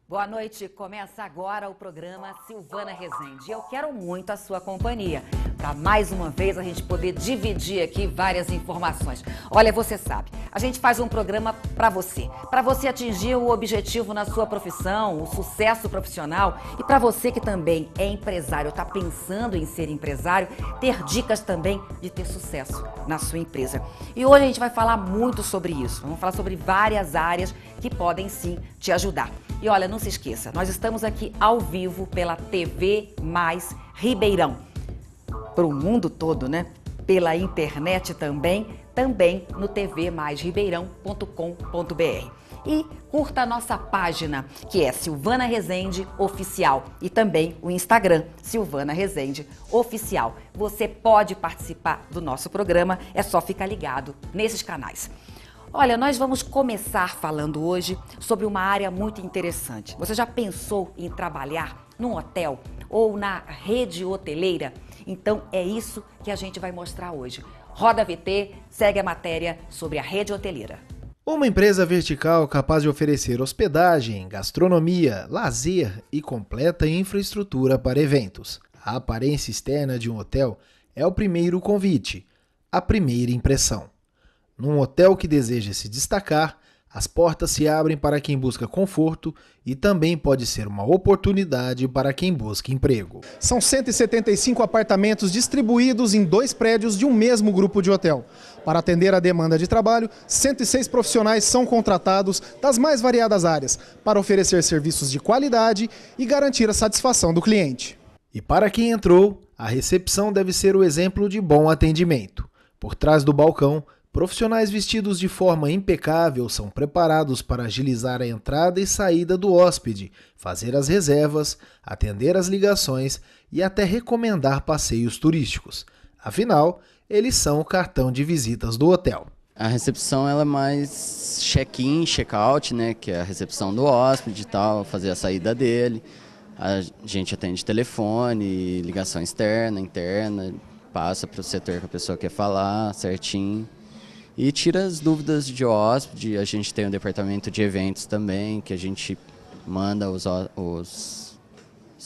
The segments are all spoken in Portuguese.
Boa noite, começa agora o programa Silvana Rezende. Eu quero muito a sua companhia, para mais uma vez a gente poder dividir aqui várias informações. Olha, você sabe, a gente faz um programa para você atingir o objetivo na sua profissão, o sucesso profissional, e para você que também é empresário, está pensando em ser empresário, ter dicas também de ter sucesso na sua empresa. E hoje a gente vai falar muito sobre isso, vamos falar sobre várias áreas que podem sim te ajudar. E olha, não se esqueça, nós estamos aqui ao vivo pela TV Mais Ribeirão, para o mundo todo, né? Pela internet também no tvmaisribeirão.com.br. E curta a nossa página, que é Silvana Rezende Oficial, e também o Instagram, Silvana Rezende Oficial. Você pode participar do nosso programa, é só ficar ligado nesses canais. Olha, nós vamos começar falando hoje sobre uma área muito interessante. Você já pensou em trabalhar num hotel ou na rede hoteleira? Então é isso que a gente vai mostrar hoje. Roda VT, segue a matéria sobre a rede hoteleira. Uma empresa vertical capaz de oferecer hospedagem, gastronomia, lazer e completa infraestrutura para eventos. A aparência externa de um hotel é o primeiro convite, a primeira impressão. Num hotel que deseja se destacar, as portas se abrem para quem busca conforto e também pode ser uma oportunidade para quem busca emprego. São 175 apartamentos distribuídos em 2 prédios de um mesmo grupo de hotel. Para atender a demanda de trabalho, 106 profissionais são contratados das mais variadas áreas para oferecer serviços de qualidade e garantir a satisfação do cliente. E para quem entrou, a recepção deve ser o exemplo de bom atendimento. Por trás do balcão, profissionais vestidos de forma impecável são preparados para agilizar a entrada e saída do hóspede, fazer as reservas, atender as ligações e até recomendar passeios turísticos. Afinal, eles são o cartão de visitas do hotel. A recepção ela é mais check-in, check-out, né, que é a recepção do hóspede e tal, fazer a saída dele. A gente atende telefone, ligação externa, interna, passa para o setor que a pessoa quer falar certinho. E tira as dúvidas de hóspede. A gente tem um departamento de eventos também, que a gente manda os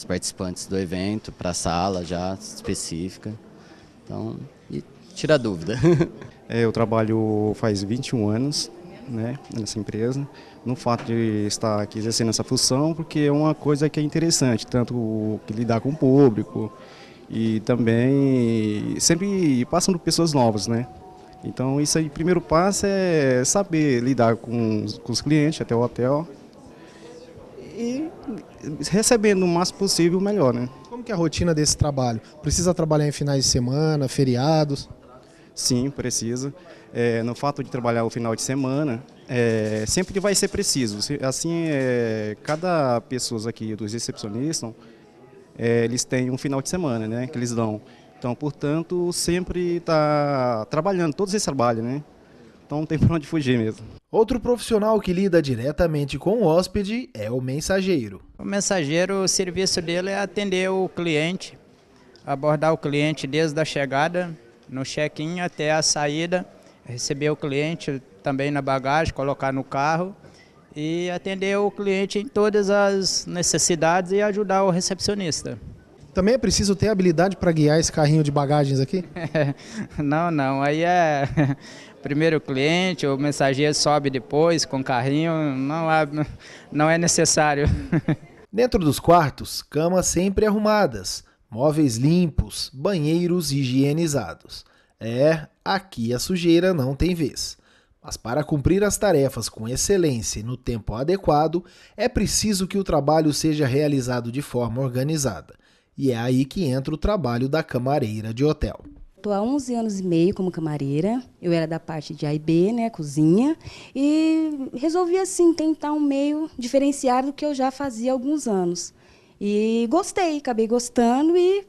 participantes do evento para a sala já específica. Então, e tira a dúvida. Eu trabalho faz 21 anos, né, nessa empresa. No fato de estar aqui exercendo essa função, porque é uma coisa que é interessante, tanto que lidar com o público e também sempre passando por pessoas novas, né? Então, isso aí, o primeiro passo é saber lidar com os clientes até o hotel e recebendo o máximo possível, melhor, né? Como que é a rotina desse trabalho? Precisa trabalhar em finais de semana, feriados? Sim, precisa. No fato de trabalhar o final de semana, sempre vai ser preciso. Assim, cada pessoa aqui dos recepcionistas, eles têm um final de semana, né, que eles dão. Então, portanto, sempre está trabalhando, todos eles trabalham, né? Então não tem para onde fugir mesmo. Outro profissional que lida diretamente com o hóspede é o mensageiro. O mensageiro, o serviço dele é atender o cliente, abordar o cliente desde a chegada, no check-in até a saída, receber o cliente também na bagagem, colocar no carro e atender o cliente em todas as necessidades e ajudar o recepcionista. Também é preciso ter habilidade para guiar esse carrinho de bagagens aqui? Não, aí é primeiro o cliente, o mensageiro sobe depois com o carrinho, não é necessário. Dentro dos quartos, camas sempre arrumadas, móveis limpos, banheiros higienizados. Aqui a sujeira não tem vez. Mas para cumprir as tarefas com excelência e no tempo adequado, é preciso que o trabalho seja realizado de forma organizada. E é aí que entra o trabalho da camareira de hotel. Estou há 11 anos e meio como camareira, eu era da parte de A e B, né, cozinha, e resolvi, assim, tentar um meio diferenciado do que eu já fazia há alguns anos. E gostei, acabei gostando e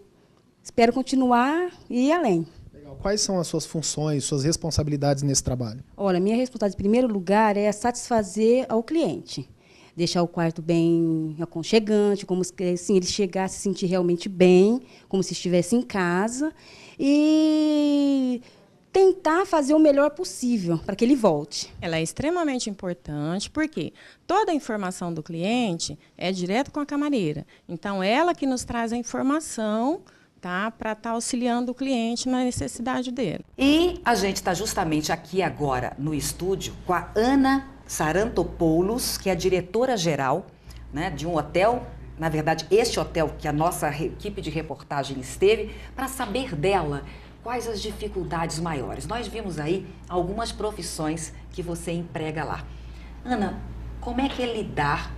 espero continuar e ir além. Legal. Quais são as suas funções, suas responsabilidades nesse trabalho? Olha, minha responsabilidade, em primeiro lugar, é satisfazer ao cliente. Deixar o quarto bem aconchegante, como se assim, ele chegasse a se sentir realmente bem, como se estivesse em casa, e tentar fazer o melhor possível para que ele volte. Ela é extremamente importante, porque toda a informação do cliente é direto com a camareira. Então, ela que nos traz a informação, tá, para estar auxiliando o cliente na necessidade dele. E a gente está justamente aqui agora no estúdio com a Ana Sarantopoulos, que é a diretora-geral, né, de um hotel, na verdade, este hotel que a nossa equipe de reportagem esteve, para saber dela quais as dificuldades maiores. Nós vimos aí algumas profissões que você emprega lá. Ana, como é que é lidar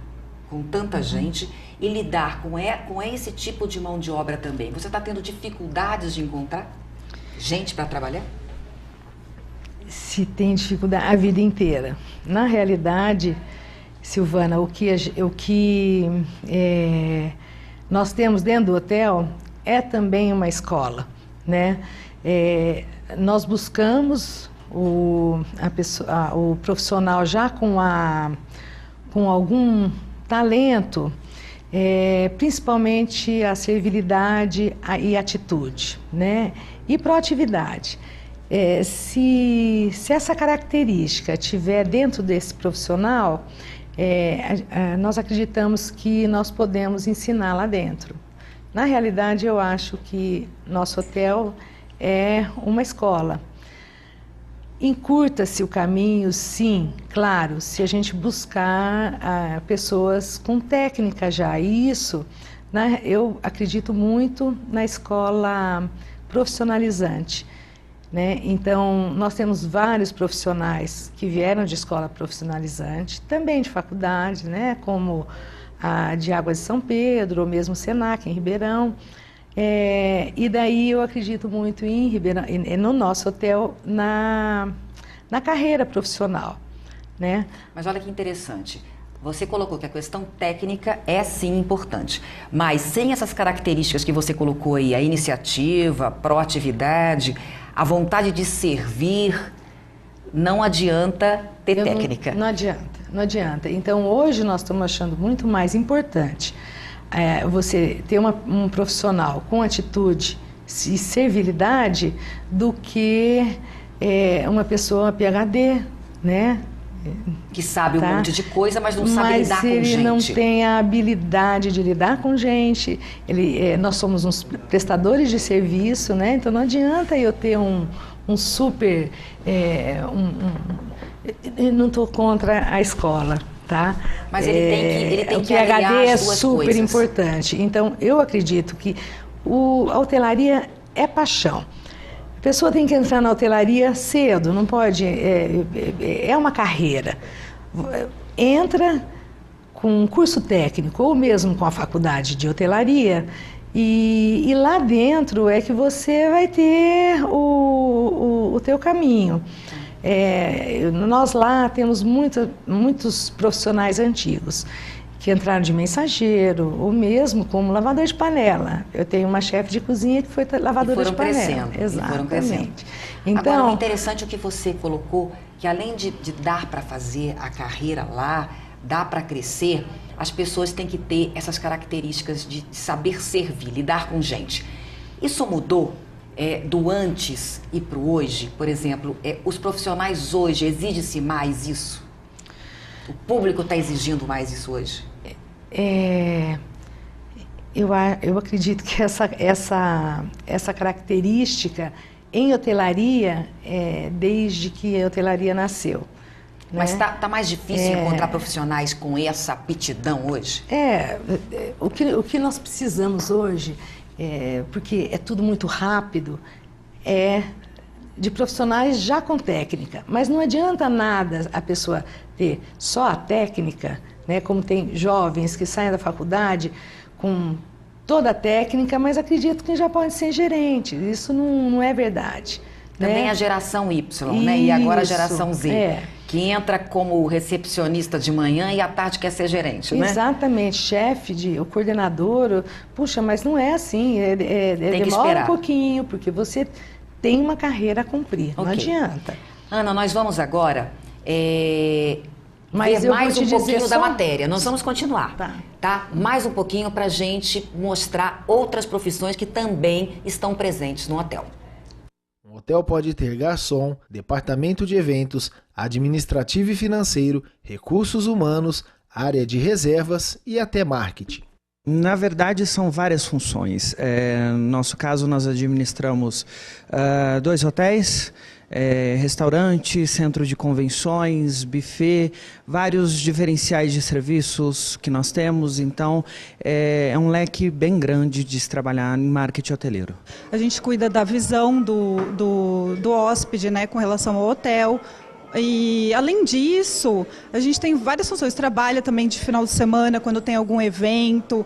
com tanta gente e lidar com esse tipo de mão de obra também? Você está tendo dificuldades de encontrar gente para trabalhar? Se tem dificuldade a vida inteira. Na realidade, Silvana, o que nós temos dentro do hotel é também uma escola, né? Nós buscamos o profissional já com algum talento, principalmente a servilidade e atitude, né? E proatividade. Se essa característica estiver dentro desse profissional, nós acreditamos que nós podemos ensinar lá dentro. Na realidade, eu acho que nosso hotel é uma escola. Encurta-se o caminho, sim, claro, se a gente buscar pessoas com técnica já. E isso, né, eu acredito muito na escola profissionalizante. Né? Então, nós temos vários profissionais que vieram de escola profissionalizante, também de faculdade, né? Como a de Águas de São Pedro, ou mesmo o Senac, em Ribeirão. E daí eu acredito muito em Ribeirão, no nosso hotel, na carreira profissional. Né? Mas olha que interessante. Você colocou que a questão técnica é sim importante, mas sem essas características que você colocou aí, a iniciativa, a proatividade, a vontade de servir, não adianta ter técnica. Não adianta. Então, hoje nós estamos achando muito mais importante você ter um profissional com atitude e servilidade do que uma pessoa PhD, né? Que sabe um monte de coisa, mas não sabe lidar com gente. Mas ele não tem a habilidade de lidar com gente. Nós somos uns prestadores de serviço, né? Então não adianta eu ter um super... não estou contra a escola, tá? Mas ele tem que o PhD é super coisas. Importante. Então eu acredito que a hotelaria é paixão. A pessoa tem que entrar na hotelaria cedo, não pode... É uma carreira. Entra com um curso técnico ou mesmo com a faculdade de hotelaria e lá dentro é que você vai ter o teu caminho. Nós lá temos muitos profissionais antigos que entraram de mensageiro, ou mesmo como lavador de panela. Eu tenho uma chefe de cozinha que foi lavadora de panela. Exatamente. Então, agora, interessante o que você colocou, que além de dar para fazer a carreira lá, dá para crescer, as pessoas têm que ter essas características de saber servir, lidar com gente. Isso mudou do antes e para o hoje? Por exemplo, os profissionais hoje, exige-se mais isso? O público está exigindo mais isso hoje? Eu acredito que essa característica em hotelaria desde que a hotelaria nasceu. Mas está mais difícil encontrar profissionais com essa aptidão hoje? O que nós precisamos hoje, porque é tudo muito rápido, de profissionais já com técnica. Mas não adianta nada a pessoa ter só a técnica, né? Como tem jovens que saem da faculdade com toda a técnica, mas acredito que já pode ser gerente. Isso não é verdade. Também né? a geração Y, né? E agora a Isso, geração Z. Que entra como recepcionista de manhã e à tarde quer ser gerente, né? Exatamente, chefe, o coordenador. Puxa, mas não é assim. Tem que demora esperar um pouquinho, porque você tem uma carreira a cumprir. Não adianta. Ana, nós vamos agora Mas ver eu mais vou um te pouquinho dizer da só... matéria. Nós vamos continuar, tá? Mais um pouquinho para a gente mostrar outras profissões que também estão presentes no hotel. Um hotel pode ter garçom, departamento de eventos, administrativo e financeiro, recursos humanos, área de reservas e até marketing. Na verdade, são várias funções. No nosso caso, nós administramos 2 hotéis, restaurante, centro de convenções, buffet, vários diferenciais de serviços que nós temos. Então, é um leque bem grande de se trabalhar em marketing hoteleiro. A gente cuida da visão do hóspede, né, com relação ao hotel. E, além disso, a gente tem várias funções. Trabalha também de final de semana, quando tem algum evento.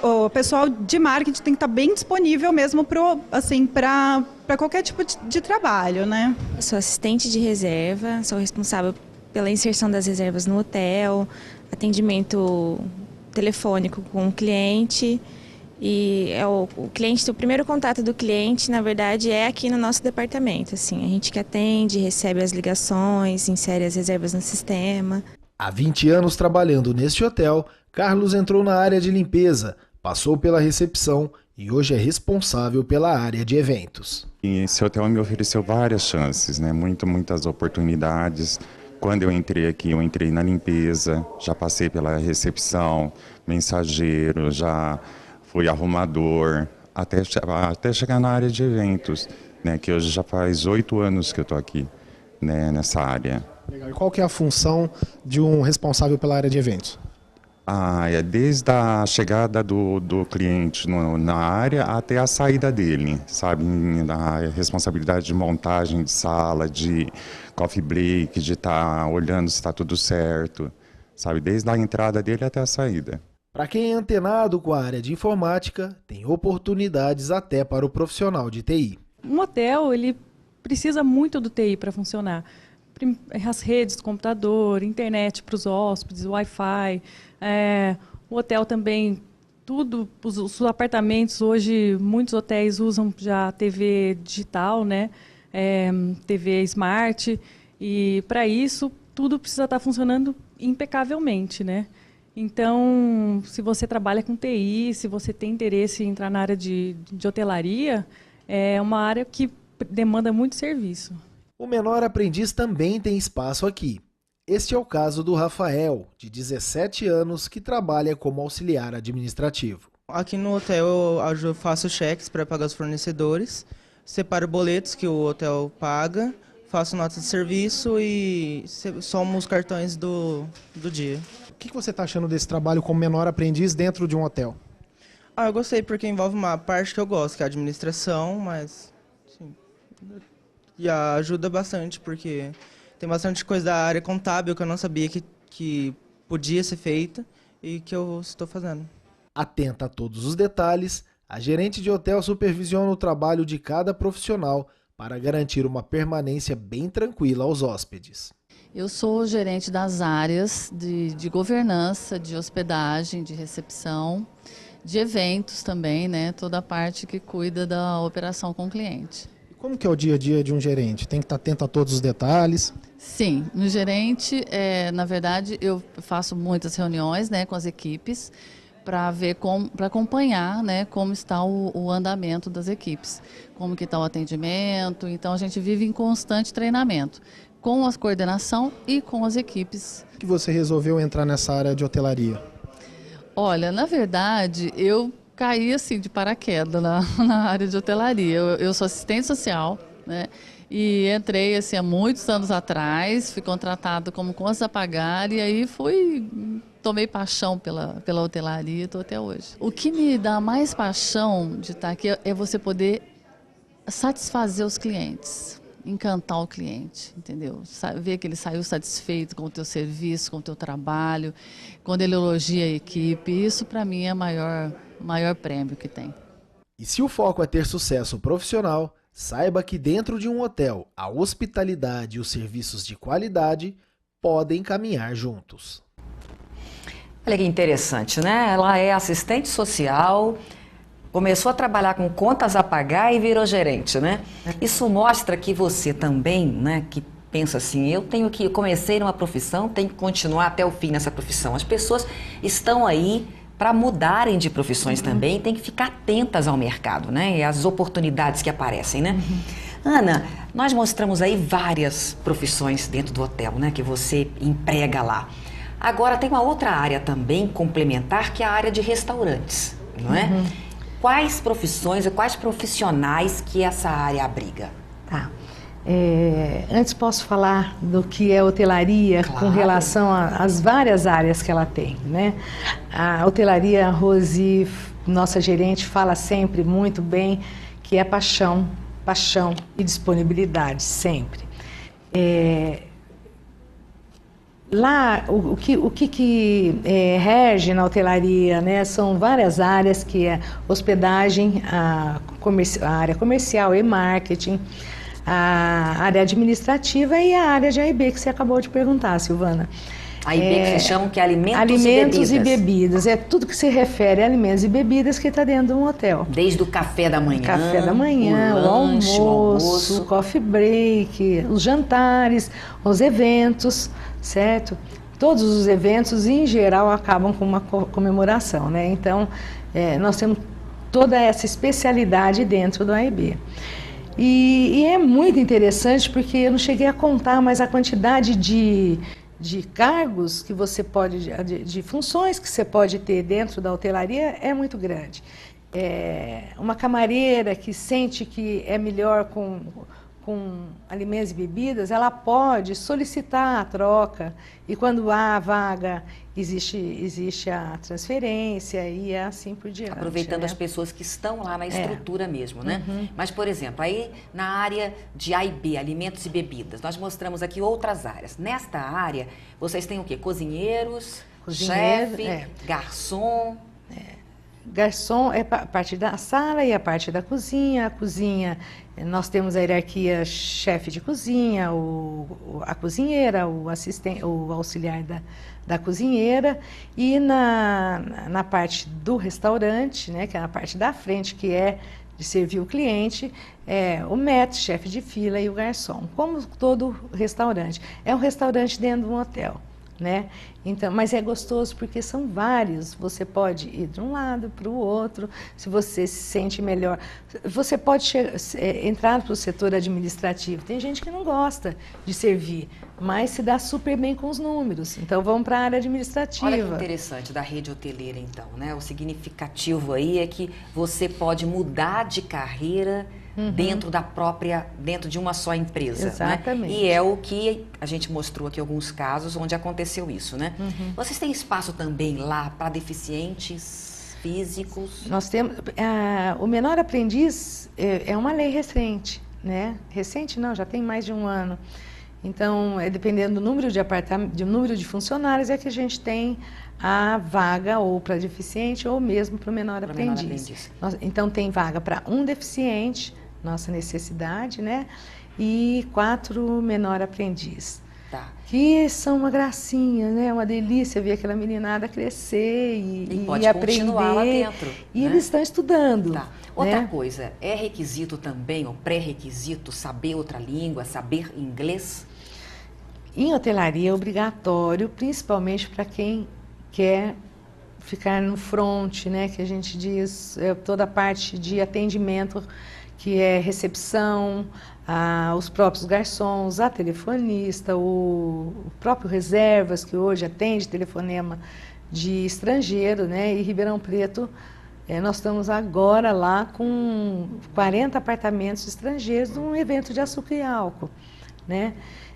O pessoal de marketing tem que estar bem disponível mesmo para qualquer tipo de trabalho, né? Eu sou assistente de reserva, sou responsável pela inserção das reservas no hotel, atendimento telefônico com o cliente. E o cliente, o primeiro contato do cliente, na verdade, é aqui no nosso departamento. Assim, a gente que atende, recebe as ligações, insere as reservas no sistema. Há 20 anos trabalhando neste hotel, Carlos entrou na área de limpeza, passou pela recepção e hoje é responsável pela área de eventos. E esse hotel me ofereceu várias chances, né? Muitas oportunidades. Quando eu entrei aqui, eu entrei na limpeza, já passei pela recepção, mensageiro, já fui arrumador, até chegar na área de eventos, né, que hoje já faz 8 anos que eu estou aqui, né, nessa área. Legal. E qual que é a função de um responsável pela área de eventos? É desde a chegada do cliente na área até a saída dele, sabe? A responsabilidade de montagem de sala, de coffee break, de estar olhando se está tudo certo, sabe? Desde a entrada dele até a saída. Para quem é antenado com a área de informática, tem oportunidades até para o profissional de TI. Um hotel, ele precisa muito do TI para funcionar. As redes, computador, internet para os hóspedes, Wi-Fi. O hotel também, tudo, os apartamentos, hoje muitos hotéis usam já TV digital, né? TV smart. E para isso, tudo precisa estar funcionando impecavelmente, né? Então, se você trabalha com TI, se você tem interesse em entrar na área de hotelaria, é uma área que demanda muito serviço. O menor aprendiz também tem espaço aqui. Este é o caso do Rafael, de 17 anos, que trabalha como auxiliar administrativo. Aqui no hotel eu faço cheques para pagar os fornecedores, separo boletos que o hotel paga, faço notas de serviço e somo os cartões do dia. O que você está achando desse trabalho como menor aprendiz dentro de um hotel? Eu gostei porque envolve uma parte que eu gosto, que é a administração, mas sim, e ajuda bastante porque tem bastante coisa da área contábil que eu não sabia que podia ser feita e que eu estou fazendo. Atenta a todos os detalhes, a gerente de hotel supervisiona o trabalho de cada profissional para garantir uma permanência bem tranquila aos hóspedes. Eu sou gerente das áreas de governança, de hospedagem, de recepção, de eventos também, né? Toda a parte que cuida da operação com o cliente. E como que é o dia a dia de um gerente? Tem que estar atento a todos os detalhes? Sim, no gerente, na verdade, eu faço muitas reuniões, né, com as equipes para acompanhar, né, como está o andamento das equipes, como que está o atendimento. Então a gente vive em constante treinamento com a coordenação e com as equipes. Por que você resolveu entrar nessa área de hotelaria? Olha, na verdade, eu caí assim de paraquedas na área de hotelaria. Eu sou assistente social, né? E entrei assim há muitos anos atrás, fui contratada como contas a pagar e aí tomei paixão pela hotelaria e estou até hoje. O que me dá mais paixão de estar aqui é você poder satisfazer os clientes. Encantar o cliente, entendeu? Ver que ele saiu satisfeito com o teu serviço, com o teu trabalho, quando ele elogia a equipe, isso para mim é o maior prêmio que tem. E se o foco é ter sucesso profissional, saiba que dentro de um hotel, a hospitalidade e os serviços de qualidade podem caminhar juntos. Olha que interessante, né? Ela é assistente social, começou a trabalhar com contas a pagar e virou gerente, né? Isso mostra que você também, né, que pensa assim, eu comecei numa profissão, tenho que continuar até o fim nessa profissão. As pessoas estão aí para mudarem de profissões também, tem que ficar atentas ao mercado, né? E às oportunidades que aparecem, né? Ana, nós mostramos aí várias profissões dentro do hotel, né? Que você emprega lá. Agora tem uma outra área também complementar, que é a área de restaurantes, não é? Quais profissões e quais profissionais que essa área abriga? Tá. Antes posso falar do que é hotelaria, claro, com relação às várias áreas que ela tem, né? A hotelaria, a Rose, nossa gerente, fala sempre muito bem que é paixão e disponibilidade, sempre. Lá, o que rege na hotelaria, né, são várias áreas, que é hospedagem, a área comercial e marketing, a área administrativa e a área de AIB, que você acabou de perguntar, Silvana. AIB que vocês chamam que é alimentos e bebidas. É tudo que se refere a alimentos e bebidas que está dentro de um hotel. Desde o café da manhã, o almoço, o coffee break, os jantares, os eventos, certo? Todos os eventos, em geral, acabam com uma comemoração, né? Então, nós temos toda essa especialidade dentro do AIB. E é muito interessante, porque eu não cheguei a contar, mas a quantidade de cargos que você pode, de funções que você pode ter dentro da hotelaria é muito grande. Uma camareira que sente que é melhor com alimentos e bebidas, ela pode solicitar a troca, e quando há vaga, existe a transferência e assim por diante. Aproveitando, né, as pessoas que estão lá na estrutura mesmo, né? Mas, por exemplo, aí na área de AIB, alimentos e bebidas, nós mostramos aqui outras áreas. Nesta área, vocês têm o quê? Cozinheiros, chefe, garçom... Garçom é a parte da sala e a parte da cozinha. A cozinha, nós temos a hierarquia chefe de cozinha, a cozinheira, o auxiliar da cozinheira, e na parte do restaurante, né, que é a parte da frente, que é de servir o cliente, o maître, chefe de fila, e o garçom, como todo restaurante. É um restaurante dentro de um hotel, né? Então, mas é gostoso porque são vários, você pode ir de um lado para o outro, se você se sente melhor. Você pode entrar para o setor administrativo, tem gente que não gosta de servir, mas se dá super bem com os números, então vamos para a área administrativa. Olha que interessante da rede hoteleira, então, né? O significativo aí é que você pode mudar de carreira dentro de uma só empresa. Exatamente. Né? E é o que a gente mostrou aqui alguns casos onde aconteceu isso, né? Vocês têm espaço também lá para deficientes físicos? Nós temos. O menor aprendiz é uma lei recente, né? Recente não, já tem mais de um ano. Então, dependendo do número de número de funcionários, é que a gente tem a vaga ou para deficiente ou mesmo para o menor aprendiz. Então, tem vaga para um deficiente, nossa necessidade, né? E 4 menor aprendiz. Tá. Que são uma gracinha, né? Uma delícia ver aquela meninada crescer e pode aprender. Continuar lá dentro. E né? eles estão estudando. Tá. Outra né? coisa, é requisito também, ou pré-requisito, saber outra língua, saber inglês? Em hotelaria é obrigatório, principalmente para quem quer ficar no front, né? Que a gente diz, toda a parte de atendimento, que é recepção, os próprios garçons, a telefonista, o próprio reservas, que hoje atende telefonema de estrangeiro, né? E Ribeirão Preto, nós estamos agora lá com 40 apartamentos estrangeiros num evento de açúcar e álcool, né?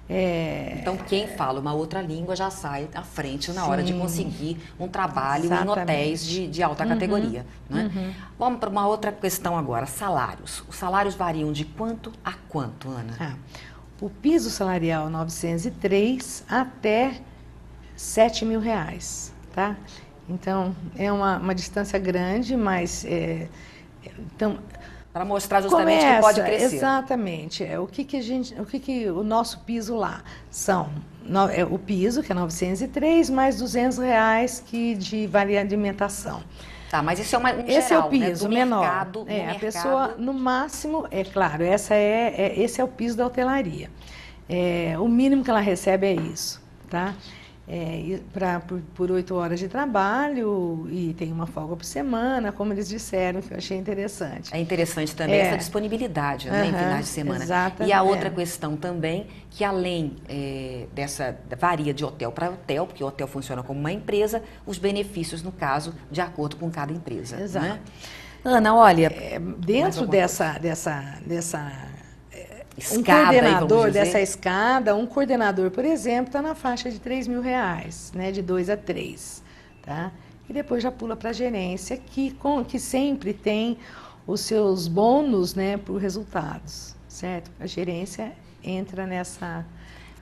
Então, quem fala uma outra língua já sai à frente na hora de conseguir um trabalho em hotéis de alta categoria. Né? Vamos para uma outra questão agora, salários. Os salários variam de quanto a quanto, Ana? O piso salarial 903 até R$7.000, tá? Então, é uma distância grande, mas... então, para mostrar justamente que pode crescer. Exatamente. O que o nosso piso lá são o piso, que é 903, mais R$200 de vale alimentação. Tá, mas isso é esse geral, é o piso, né? menor. Mercado, a pessoa, no máximo, é claro, esse é o piso da hotelaria. O mínimo que ela recebe é isso, tá? Por 8 horas de trabalho e tem uma folga por semana, como eles disseram, que eu achei interessante. É interessante também essa disponibilidade, né, em finais de semana. Exatamente. E a outra questão também, que além dessa, varia de hotel para hotel, porque o hotel funciona como uma empresa, os benefícios, no caso, de acordo com cada empresa. Exato. Né? Ana, olha... dentro dessa escada, coordenador dessa escada, um coordenador, por exemplo, está na faixa de R$3.000, né, de 2 a 3, tá? E depois já pula para a gerência, que sempre tem os seus bônus, né, por resultados, certo? A gerência entra nessa...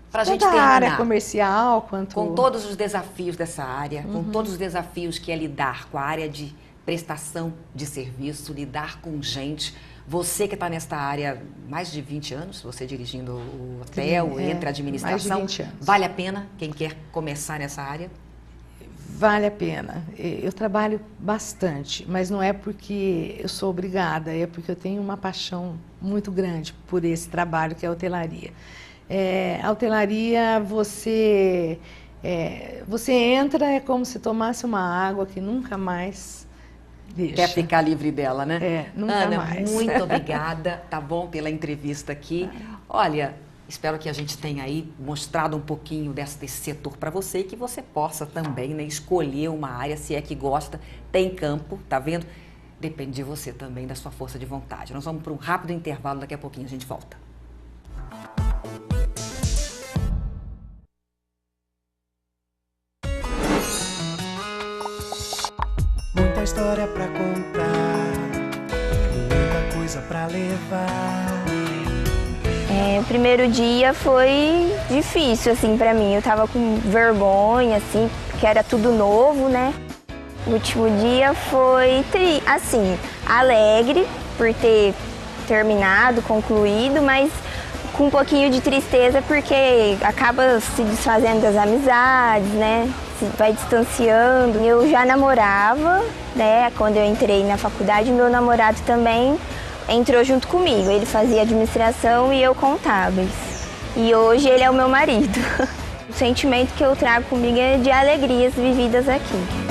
Para a gente terminar, área comercial, com todos os desafios dessa área, com todos os desafios que é lidar com a área de prestação de serviço, lidar com gente. Você que está nesta área mais de 20 anos, você dirigindo o hotel, entre a administração, mais de 20 anos. Vale a pena quem quer começar nessa área? Vale a pena. Eu trabalho bastante, mas não é porque eu sou obrigada, é porque eu tenho uma paixão muito grande por esse trabalho que é a hotelaria. A hotelaria, você entra, é como se tomasse uma água que nunca mais... Deixa. Quer ficar livre dela, né? Nunca Ana, mais. muito obrigada, tá bom, pela entrevista aqui. Olha, espero que a gente tenha aí mostrado um pouquinho desse setor para você e que você possa também, né, escolher uma área, se é que gosta. Tem campo, tá vendo? Depende de você também, da sua força de vontade. Nós vamos para um rápido intervalo, daqui a pouquinho a gente volta. Muita história pra contar, muita coisa pra levar. O primeiro dia foi difícil, assim, pra mim. Eu tava com vergonha, assim, porque era tudo novo, né? O último dia foi, assim, alegre por ter terminado, concluído, mas com um pouquinho de tristeza porque acaba se desfazendo das amizades, né? Se vai distanciando. Eu já namorava, né? Quando eu entrei na faculdade, meu namorado também entrou junto comigo. Ele fazia administração e eu contábeis. E hoje ele é o meu marido. O sentimento que eu trago comigo é de alegrias vividas aqui.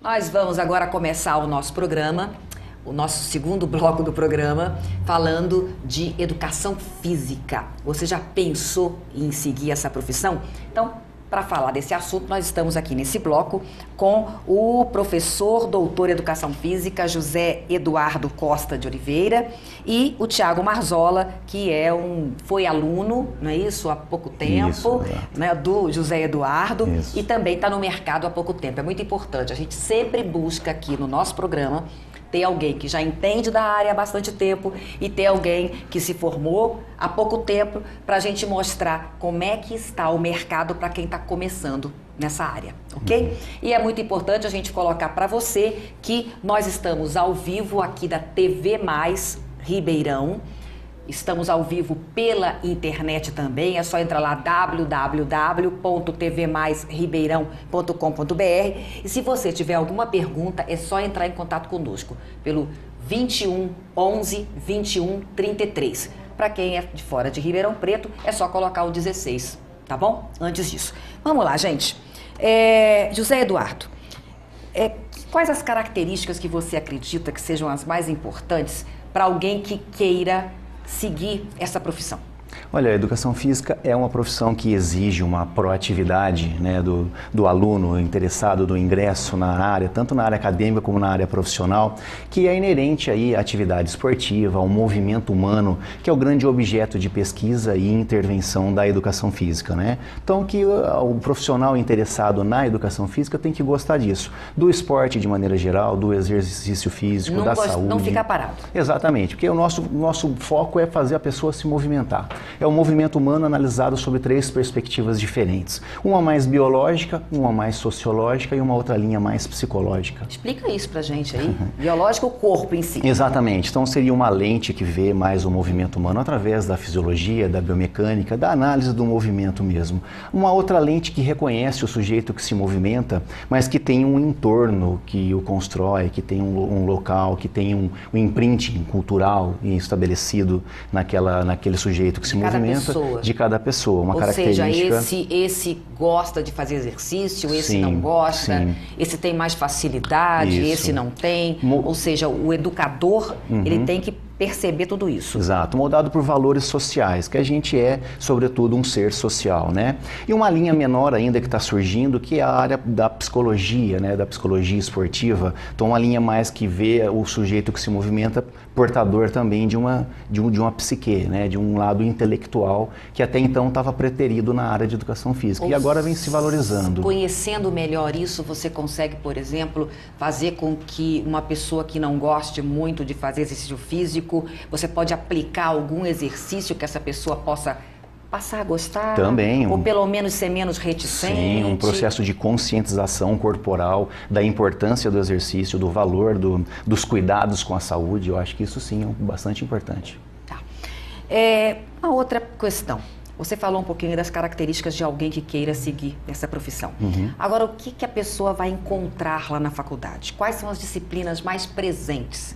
Nós vamos agora começar o nosso programa, o nosso segundo bloco do programa, falando de educação física. Você já pensou em seguir essa profissão? Então, para falar desse assunto, nós estamos aqui nesse bloco com o professor doutor em Educação Física, José Eduardo Costa de Oliveira, e o Tiago Marzola, que foi aluno, não é isso, há pouco tempo, isso, né, do José Eduardo, isso. E também está no mercado há pouco tempo. É muito importante, a gente sempre busca aqui no nosso programa ter alguém que já entende da área há bastante tempo e ter alguém que se formou há pouco tempo para a gente mostrar como é que está o mercado para quem está começando nessa área, ok? E é muito importante a gente colocar para você que nós estamos ao vivo aqui da TV Mais Ribeirão, Estamos ao vivo pela internet também, é só entrar lá www.tvmaisribeirão.com.br e se você tiver alguma pergunta, é só entrar em contato conosco pelo 21 11 21 33. Para quem é de fora de Ribeirão Preto, é só colocar o 16, tá bom? Antes disso. Vamos lá, gente. José Eduardo, quais as características que você acredita que sejam as mais importantes para alguém que queira seguir essa profissão? Olha, a educação física é uma profissão que exige uma proatividade, né, do aluno interessado do ingresso na área, tanto na área acadêmica como na área profissional, que é inerente aí à atividade esportiva, ao movimento humano, que é o grande objeto de pesquisa e intervenção da educação física, né? Então, que o profissional interessado na educação física tem que gostar disso, do esporte de maneira geral, do exercício físico, da saúde. Não ficar parado. Exatamente, porque o nosso foco é fazer a pessoa se movimentar. É o movimento humano analisado sob 3 perspectivas diferentes. Uma mais biológica, uma mais sociológica e uma outra linha mais psicológica. Explica isso pra gente aí. Biológico, o corpo em si. Exatamente. Então seria uma lente que vê mais o movimento humano através da fisiologia, da biomecânica, da análise do movimento mesmo. Uma outra lente que reconhece o sujeito que se movimenta, mas que tem um entorno que o constrói, que tem um local, que tem um imprinting cultural estabelecido naquele sujeito que se movimenta, de cada pessoa, uma característica. Ou seja, esse gosta de fazer exercício, esse não gosta, esse tem mais facilidade, esse não tem. Ou seja, o educador, ele tem que perceber tudo isso. Exato, moldado por valores sociais, que a gente é, sobretudo, um ser social, né? E uma linha menor ainda que está surgindo, que é a área da psicologia, né? Da psicologia esportiva. Então, uma linha mais que vê o sujeito que se movimenta portador também de uma psique, né? De um lado intelectual, que até então estava preterido na área de educação física. E agora vem se valorizando. Conhecendo melhor isso, você consegue, por exemplo, fazer com que uma pessoa que não goste muito de fazer exercício físico, você pode aplicar algum exercício que essa pessoa possa passar a gostar? Também. Ou pelo menos ser menos reticente? Sim, um processo de conscientização corporal, da importância do exercício, do valor dos cuidados com a saúde. Eu acho que isso sim é bastante importante. Tá. Uma outra questão. Você falou um pouquinho das características de alguém que queira seguir essa profissão. Agora, o que a pessoa vai encontrar lá na faculdade? Quais são as disciplinas mais presentes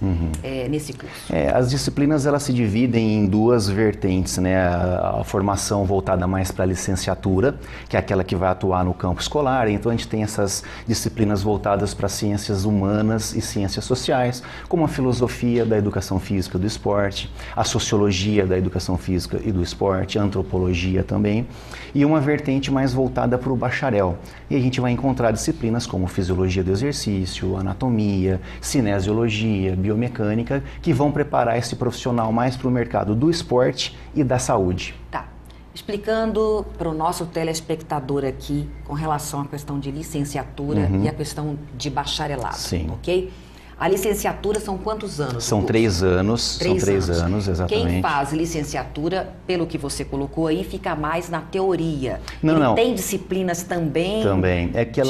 nesse curso? As disciplinas elas se dividem em 2 vertentes, né? A formação voltada mais para a licenciatura, que é aquela que vai atuar no campo escolar. Então, a gente tem essas disciplinas voltadas para ciências humanas e ciências sociais, como a filosofia da educação física e do esporte, a sociologia da educação física e do esporte, a antropologia também, e uma vertente mais voltada para o bacharel. E a gente vai encontrar disciplinas como fisiologia do exercício, anatomia, cinesiologia, biomecânica, que vão preparar esse profissional mais para o mercado do esporte e da saúde. Tá. Explicando para o nosso telespectador aqui com relação à questão de licenciatura e a questão de bacharelado, ok? A licenciatura são quantos anos? São 3 anos. São 3 anos, exatamente. Quem faz licenciatura, pelo que você colocou aí, fica mais na teoria. Não. Tem disciplinas também? Também. É que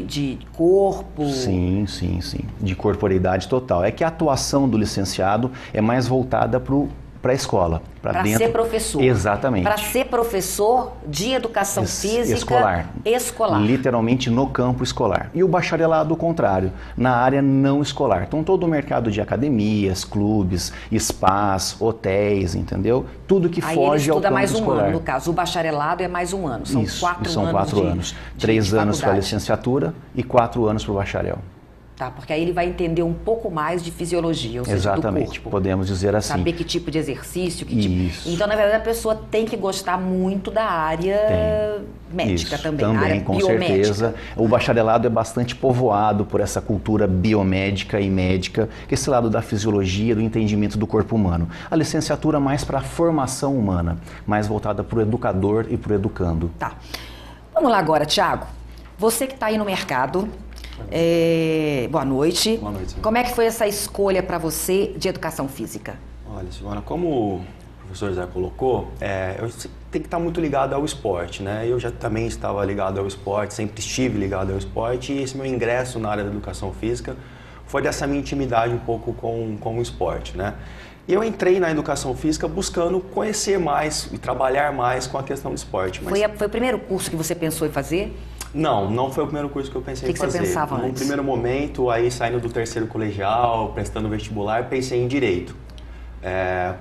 de corpo? Sim. De corporeidade total. É que a atuação do licenciado é mais voltada para a escola. Para ser professor. Exatamente. Para ser professor de educação física escolar. Literalmente no campo escolar. E o bacharelado, o contrário, na área não escolar. Então, todo o mercado de academias, clubes, spas, hotéis, entendeu? Tudo que foge ao campo escolar. Aí ele estuda mais um ano, no caso. O bacharelado é mais um ano. São 4 anos. São 4 anos. 3 anos para a licenciatura e 4 anos para o bacharel. Tá, porque aí ele vai entender um pouco mais de fisiologia, ou seja, do corpo. Podemos dizer assim. Saber que tipo de exercício, que tipo... Então, na verdade, a pessoa tem que gostar muito da área médica também, a área com biomédica. Certeza. O bacharelado é bastante povoado por essa cultura biomédica e médica, esse lado da fisiologia, do entendimento do corpo humano. A licenciatura mais para a formação humana, mais voltada para o educador e para o educando. Tá. Vamos lá agora, Thiago. Você que está aí no mercado... boa noite. Boa noite. Como é que foi essa escolha para você de educação física? Olha, Silvana, como o professor já colocou, eu tenho que estar muito ligado ao esporte, né? Eu já também estava ligado ao esporte, sempre estive ligado ao esporte, e esse meu ingresso na área da educação física foi dessa minha intimidade um pouco com o esporte, né? E eu entrei na educação física buscando conhecer mais e trabalhar mais com a questão do esporte. Mas... Foi o primeiro curso que você pensou em fazer? Não foi o primeiro curso que eu pensei em fazer. O que você pensava antes? No primeiro momento, aí saindo do terceiro colegial, prestando vestibular, pensei em direito.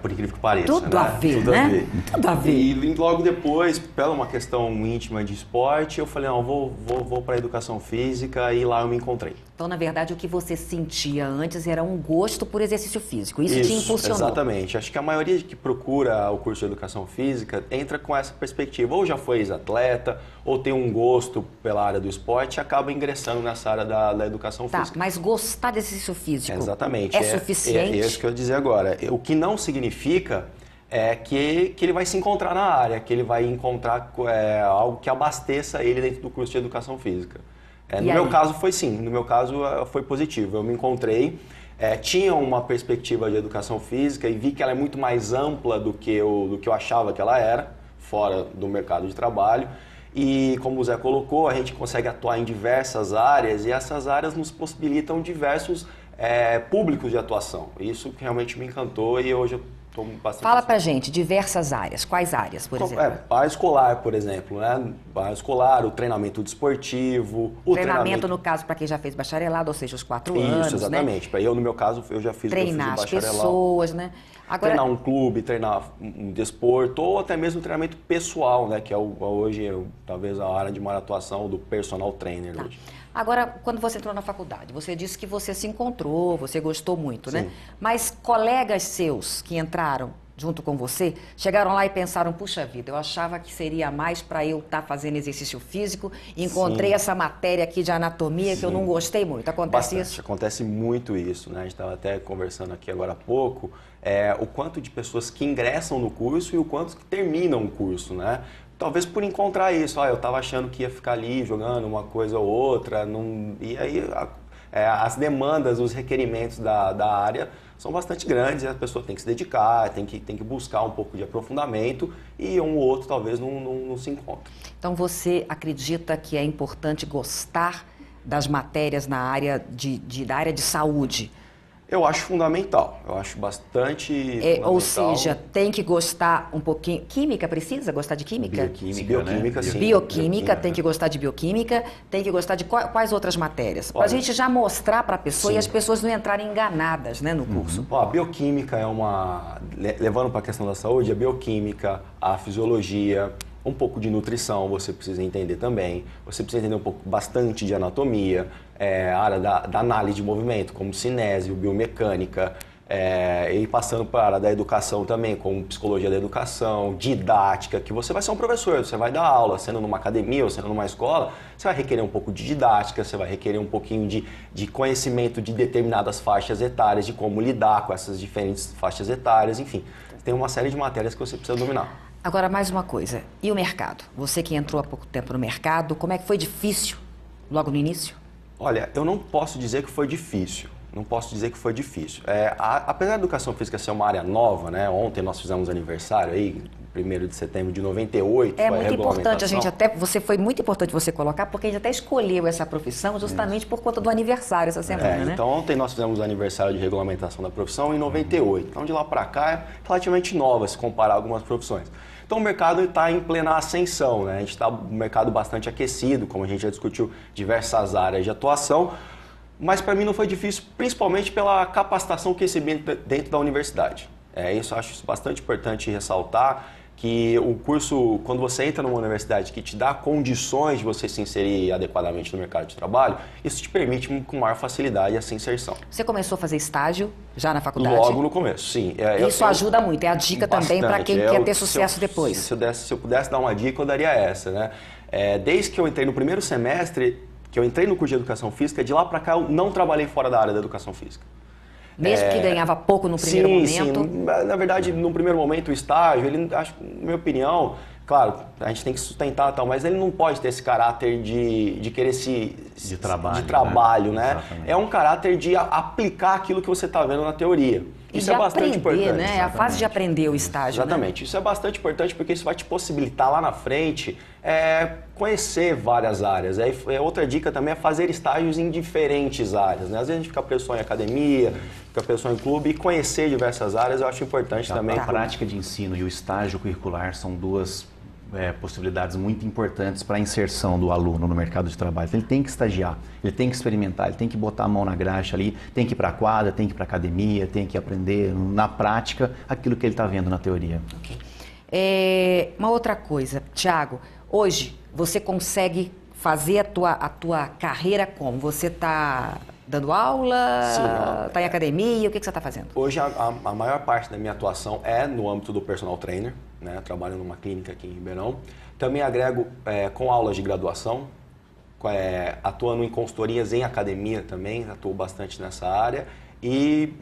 Por incrível que pareça. Tudo a ver, Tudo né? a ver. Tudo a ver. E logo depois, pela uma questão íntima de esporte, eu falei, não, vou para a educação física e lá eu me encontrei. Então, na verdade, o que você sentia antes era um gosto por exercício físico. Isso te impulsionou. Exatamente. Acho que a maioria que procura o curso de educação física entra com essa perspectiva. Ou já foi ex-atleta, ou tem um gosto pela área do esporte e acaba ingressando nessa área da educação física. Mas gostar de exercício físico exatamente. É suficiente? É isso que eu ia dizer agora. O que não significa que ele vai se encontrar na área, que ele vai encontrar algo que abasteça ele dentro do curso de educação física. No meu caso foi sim, no meu caso foi positivo. Eu me encontrei, tinha uma perspectiva de educação física e vi que ela é muito mais ampla do que eu achava que ela era, fora do mercado de trabalho. E como o Zé colocou, a gente consegue atuar em diversas áreas e essas áreas nos possibilitam diversos públicos de atuação. Isso que realmente me encantou e hoje eu estou bastante... Fala pra gente, diversas áreas. Quais áreas, por exemplo? Área escolar, por exemplo, né? Área escolar, o treinamento desportivo... O treinamento, no caso, para quem já fez bacharelado, ou seja, os 4 anos, Isso, exatamente. Né? Eu, no meu caso, eu já fiz treinar as pessoas, né? Agora, treinar um clube, treinar um desporto, ou até mesmo treinamento pessoal, né? Que é hoje, talvez, a área de maior atuação do personal trainer hoje. Agora, quando você entrou na faculdade, você disse que você se encontrou, você gostou muito, né? Mas colegas seus que entraram junto com você, chegaram lá e pensaram, puxa vida, eu achava que seria mais para eu estar fazendo exercício físico, encontrei essa matéria aqui de anatomia que eu não gostei muito. Acontece isso? Acontece muito isso, né? A gente estava até conversando aqui agora há pouco, o quanto de pessoas que ingressam no curso e o quanto que terminam o curso, né? Talvez por encontrar isso, eu estava achando que ia ficar ali jogando uma coisa ou outra, e aí as demandas, os requerimentos da área são bastante grandes, a pessoa tem que se dedicar, tem que buscar um pouco de aprofundamento e um ou outro talvez não se encontre. Então você acredita que é importante gostar das matérias na área da área de saúde? Eu acho fundamental, eu acho bastante fundamental. Ou seja, tem que gostar um pouquinho... Química, precisa gostar de química? Bioquímica, sim. Bioquímica, tem que gostar de bioquímica, tem que gostar de quais outras matérias? Para a gente já mostrar para a pessoa e as pessoas não entrarem enganadas, né, no curso. A bioquímica é levando para a questão da saúde, a bioquímica, a fisiologia... Um pouco de nutrição você precisa entender também, você precisa entender bastante de anatomia, a área da análise de movimento, como cinésio, biomecânica, e passando para a área da educação também, como psicologia da educação, didática, que você vai ser um professor, você vai dar aula, sendo numa academia ou sendo numa escola, você vai requerer um pouco de didática, você vai requerer um pouquinho de conhecimento de determinadas faixas etárias, de como lidar com essas diferentes faixas etárias, enfim, tem uma série de matérias que você precisa dominar. Agora, mais uma coisa, e o mercado? Você que entrou há pouco tempo no mercado, como é que foi difícil logo no início? Olha, eu não posso dizer que foi difícil, apesar da educação física ser uma área nova, né? Ontem nós fizemos aniversário aí, 1º de setembro de 98. É muito importante, foi muito importante você colocar, porque a gente até escolheu essa profissão justamente por conta do aniversário essa semana, né? Então ontem nós fizemos o aniversário de regulamentação da profissão em 98. Então de lá para cá é relativamente nova se comparar algumas profissões. Então o mercado está em plena ascensão, né? A gente está um mercado bastante aquecido, como a gente já discutiu, diversas áreas de atuação, mas para mim não foi difícil, principalmente pela capacitação que recebi dentro da universidade. Isso eu acho bastante importante ressaltar, que o curso, quando você entra numa universidade que te dá condições de você se inserir adequadamente no mercado de trabalho, isso te permite com maior facilidade essa inserção. Você começou a fazer estágio já na faculdade? Logo no começo, sim. Isso ajuda muito, é a dica também para quem quer ter sucesso depois. Se eu pudesse dar uma dica, eu daria essa, né? Desde que eu entrei no primeiro semestre, que eu entrei no curso de Educação Física, de lá para cá eu não trabalhei fora da área da Educação Física. Mesmo que ganhava pouco no primeiro momento? Sim, na verdade, no primeiro momento, o estágio, ele, acho, na minha opinião, claro, a gente tem que sustentar e tal, mas ele não pode ter esse caráter de querer de trabalho, né? É um caráter de aplicar aquilo que você está vendo na teoria. E isso de é bastante aprender, importante. né? A fase de aprender o estágio. Exatamente. Né? Isso é bastante importante porque isso vai te possibilitar lá na frente conhecer várias áreas. Outra dica também é fazer estágios em diferentes áreas. Né? Às vezes a gente fica preso só em academia, fica preso só em clube, e conhecer diversas áreas eu acho importante também. A prática de ensino e o estágio curricular são duas possibilidades muito importantes para a inserção do aluno no mercado de trabalho. Ele tem que estagiar, ele tem que experimentar, ele tem que botar a mão na graxa ali, tem que ir para a quadra, tem que ir para a academia, tem que aprender na prática aquilo que ele está vendo na teoria. Okay. Uma outra coisa, Thiago, hoje você consegue fazer a tua carreira como? Você está dando aula, está em academia, o que você está fazendo? Hoje a maior parte da minha atuação é no âmbito do personal trainer, né? Trabalho numa clínica aqui em Ribeirão. Também agrego com aulas de graduação, atuando em consultorias em academia também, atuo bastante nessa área e,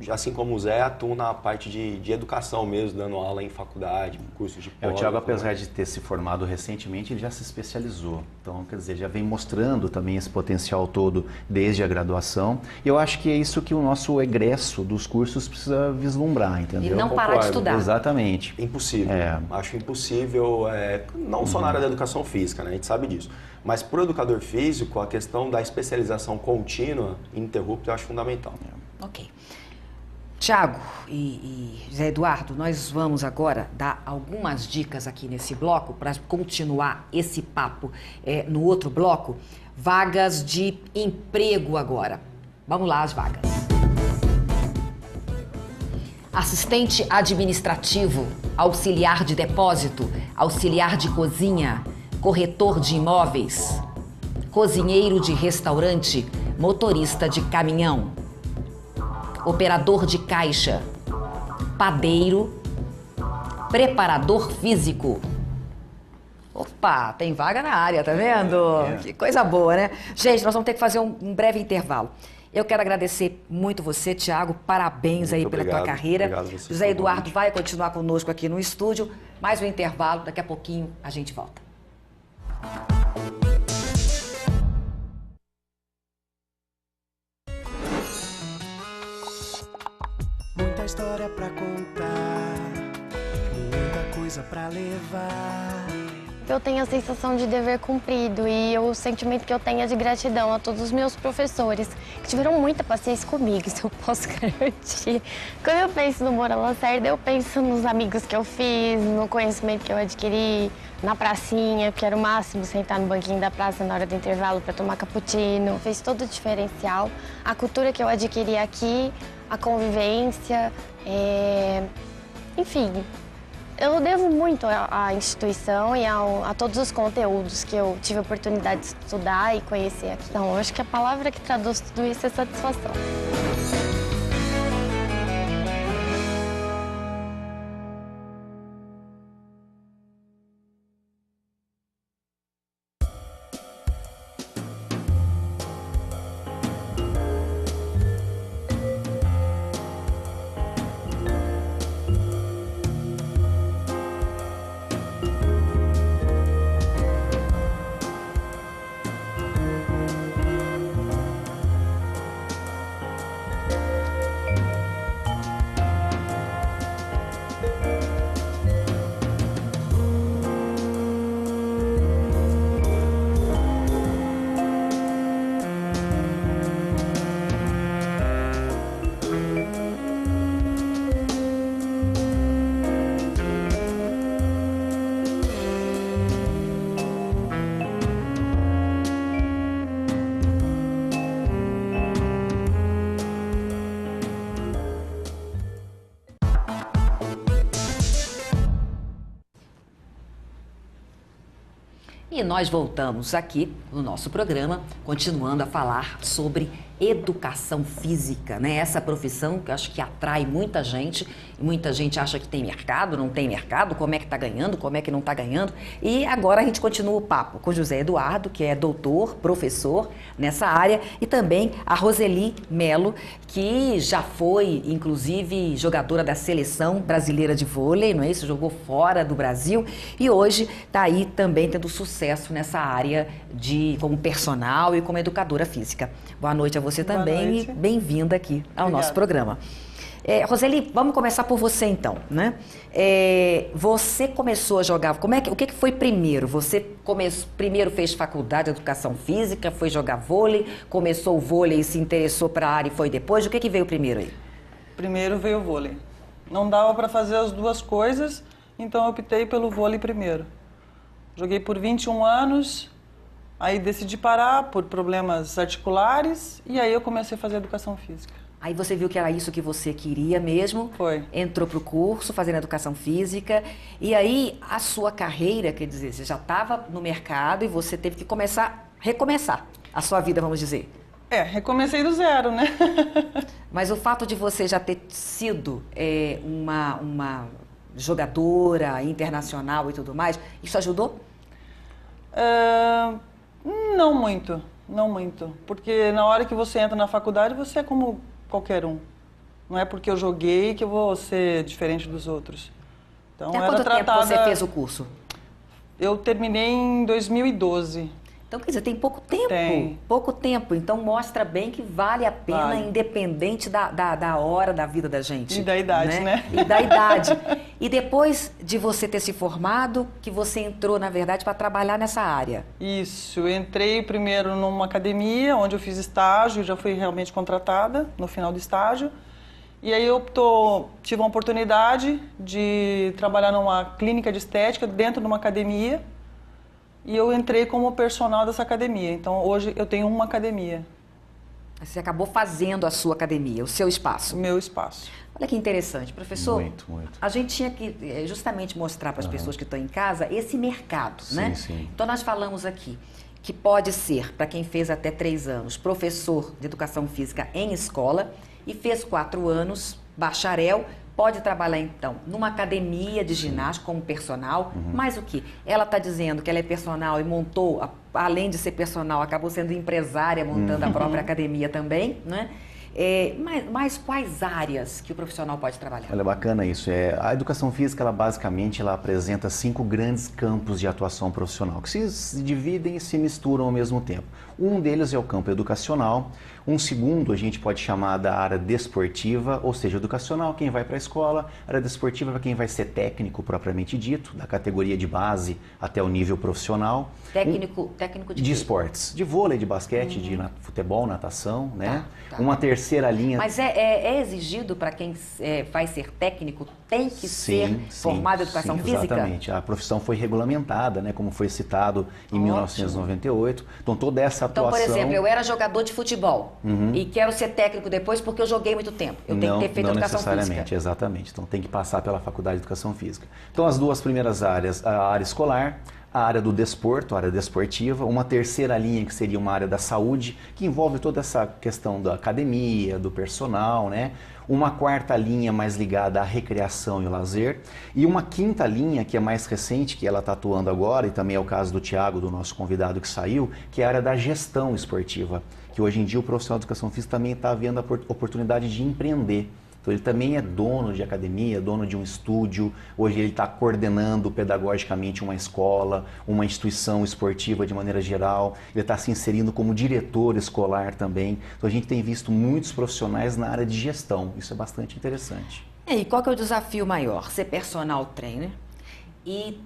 assim como o Zé, atuo na parte de educação mesmo, dando aula em faculdade, cursos de pós. O Thiago, apesar de ter se formado recentemente, ele já se especializou. Então, quer dizer, já vem mostrando também esse potencial todo desde a graduação. E eu acho que é isso que o nosso egresso dos cursos precisa vislumbrar, entendeu? E não parar de estudar. Exatamente. Impossível. Acho impossível, não só na área da educação física, né? A gente sabe disso. Mas para o educador físico, a questão da especialização contínua e ininterrupta eu acho fundamental. Ok. Tiago e Zé Eduardo, nós vamos agora dar algumas dicas aqui nesse bloco para continuar esse papo no outro bloco. Vagas de emprego agora. Vamos lá, as vagas. Assistente administrativo, auxiliar de depósito, auxiliar de cozinha, corretor de imóveis, cozinheiro de restaurante, motorista de caminhão, operador de caixa, padeiro, preparador físico. Opa, tem vaga na área, tá vendo? Que coisa boa, né? Gente, nós vamos ter que fazer um breve intervalo. Eu quero agradecer muito você, Thiago, parabéns muito aí pela tua carreira. Obrigado você. José Eduardo vai continuar conosco aqui no estúdio, mais um intervalo, daqui a pouquinho a gente volta. Muita história pra contar, muita coisa pra levar. Eu tenho a sensação de dever cumprido e o sentimento que eu tenho é de gratidão a todos os meus professores, que tiveram muita paciência comigo, isso eu posso garantir. Quando eu penso no Moura Lacerda, eu penso nos amigos que eu fiz, no conhecimento que eu adquiri, na pracinha, que era o máximo sentar no banquinho da praça na hora do intervalo para tomar cappuccino. Fez todo o diferencial. A cultura que eu adquiri aqui, a convivência, enfim, eu devo muito à instituição e a todos os conteúdos que eu tive a oportunidade de estudar e conhecer aqui. Então, eu acho que a palavra que traduz tudo isso é satisfação. E nós voltamos aqui no nosso programa, continuando a falar sobre educação física, né? Essa profissão que eu acho que atrai muita gente, e muita gente acha que tem mercado, não tem mercado, como é que tá ganhando, como é que não tá ganhando. E agora a gente continua o papo com José Eduardo, que é doutor, professor nessa área, e também a Roseli Melo, que já foi, inclusive, jogadora da seleção brasileira de vôlei, não é isso? Jogou fora do Brasil e hoje está aí também tendo sucesso nessa área como personal e como educadora física. Boa noite a você também e bem-vinda aqui ao nosso programa. Roseli, vamos começar por você então, né? Você começou a jogar, o que foi primeiro? Você primeiro fez faculdade de educação física, foi jogar vôlei, começou o vôlei e se interessou para a área e foi depois? O que veio primeiro aí? Primeiro veio o vôlei. Não dava para fazer as duas coisas, então eu optei pelo vôlei primeiro. Joguei por 21 anos, aí decidi parar por problemas articulares e aí eu comecei a fazer educação física. Aí você viu que era isso que você queria mesmo? Foi. Entrou para o curso, fazendo educação física. E aí a sua carreira, quer dizer, você já estava no mercado e você teve que recomeçar a sua vida, vamos dizer. Recomecei do zero, né? Mas o fato de você já ter sido uma jogadora internacional e tudo mais, isso ajudou? Não muito, não muito. Porque na hora que você entra na faculdade, você é como qualquer um. Não é porque eu joguei que eu vou ser diferente dos outros. Então, há quanto tempo você fez o curso? Eu terminei em 2012. Então, quer dizer, tem pouco tempo. Tem. Pouco tempo. Então, mostra bem que vale a pena, independente da hora da vida da gente. E da idade, né? E da idade. E depois de você ter se formado, que você entrou, na verdade, para trabalhar nessa área. Isso. Eu entrei primeiro numa academia, onde eu fiz estágio, já fui realmente contratada no final do estágio. E aí eu tive uma oportunidade de trabalhar numa clínica de estética dentro de uma academia. E eu entrei como personal dessa academia. Então, hoje eu tenho uma academia. Você acabou fazendo a sua academia, o seu espaço. O meu espaço. Olha que interessante, professor. Muito, muito. A gente tinha que justamente mostrar para as pessoas que estão em casa esse mercado, né? Sim. Então, nós falamos aqui que pode ser, para quem fez até 3 anos, professor de educação física em escola e fez 4 anos, bacharel, pode trabalhar, então, numa academia de ginástica como personal, mas o que? Ela está dizendo que ela é personal e montou, além de ser personal, acabou sendo empresária, montando a própria academia também, né? Mas quais áreas que o profissional pode trabalhar? Olha, bacana isso. A educação física, ela basicamente apresenta 5 grandes campos de atuação profissional, que se dividem e se misturam ao mesmo tempo. Um deles é o campo educacional, um segundo a gente pode chamar da área desportiva, ou seja, educacional, quem vai para a escola, área desportiva para quem vai ser técnico propriamente dito, da categoria de base até o nível profissional. Técnico de esportes, de vôlei, de basquete, de futebol, natação, né? Uma terceira linha... Mas é exigido para quem vai ser técnico, tem que ser formado em educação física? Exatamente. A profissão foi regulamentada, né, como foi citado em 1998. Então, toda essa atuação... Então, por exemplo, eu era jogador de futebol e quero ser técnico depois porque eu joguei muito tempo. Eu tenho que ter feito educação física. Não necessariamente, exatamente. Então, tem que passar pela faculdade de educação física. Então, as duas primeiras áreas, a área escolar, a área do desporto, a área desportiva, uma terceira linha que seria uma área da saúde, que envolve toda essa questão da academia, do personal, né? Uma quarta linha mais ligada à recreação e ao lazer, e uma quinta linha que é mais recente, que ela está atuando agora, e também é o caso do Thiago, do nosso convidado que saiu, que é a área da gestão esportiva, que hoje em dia o profissional de educação física também está vendo a oportunidade de empreender. Então ele também é dono de academia, dono de um estúdio, hoje ele está coordenando pedagogicamente uma escola, uma instituição esportiva de maneira geral, ele está se inserindo como diretor escolar também. Então a gente tem visto muitos profissionais na área de gestão, isso é bastante interessante. E qual que é o desafio maior? Ser personal trainer e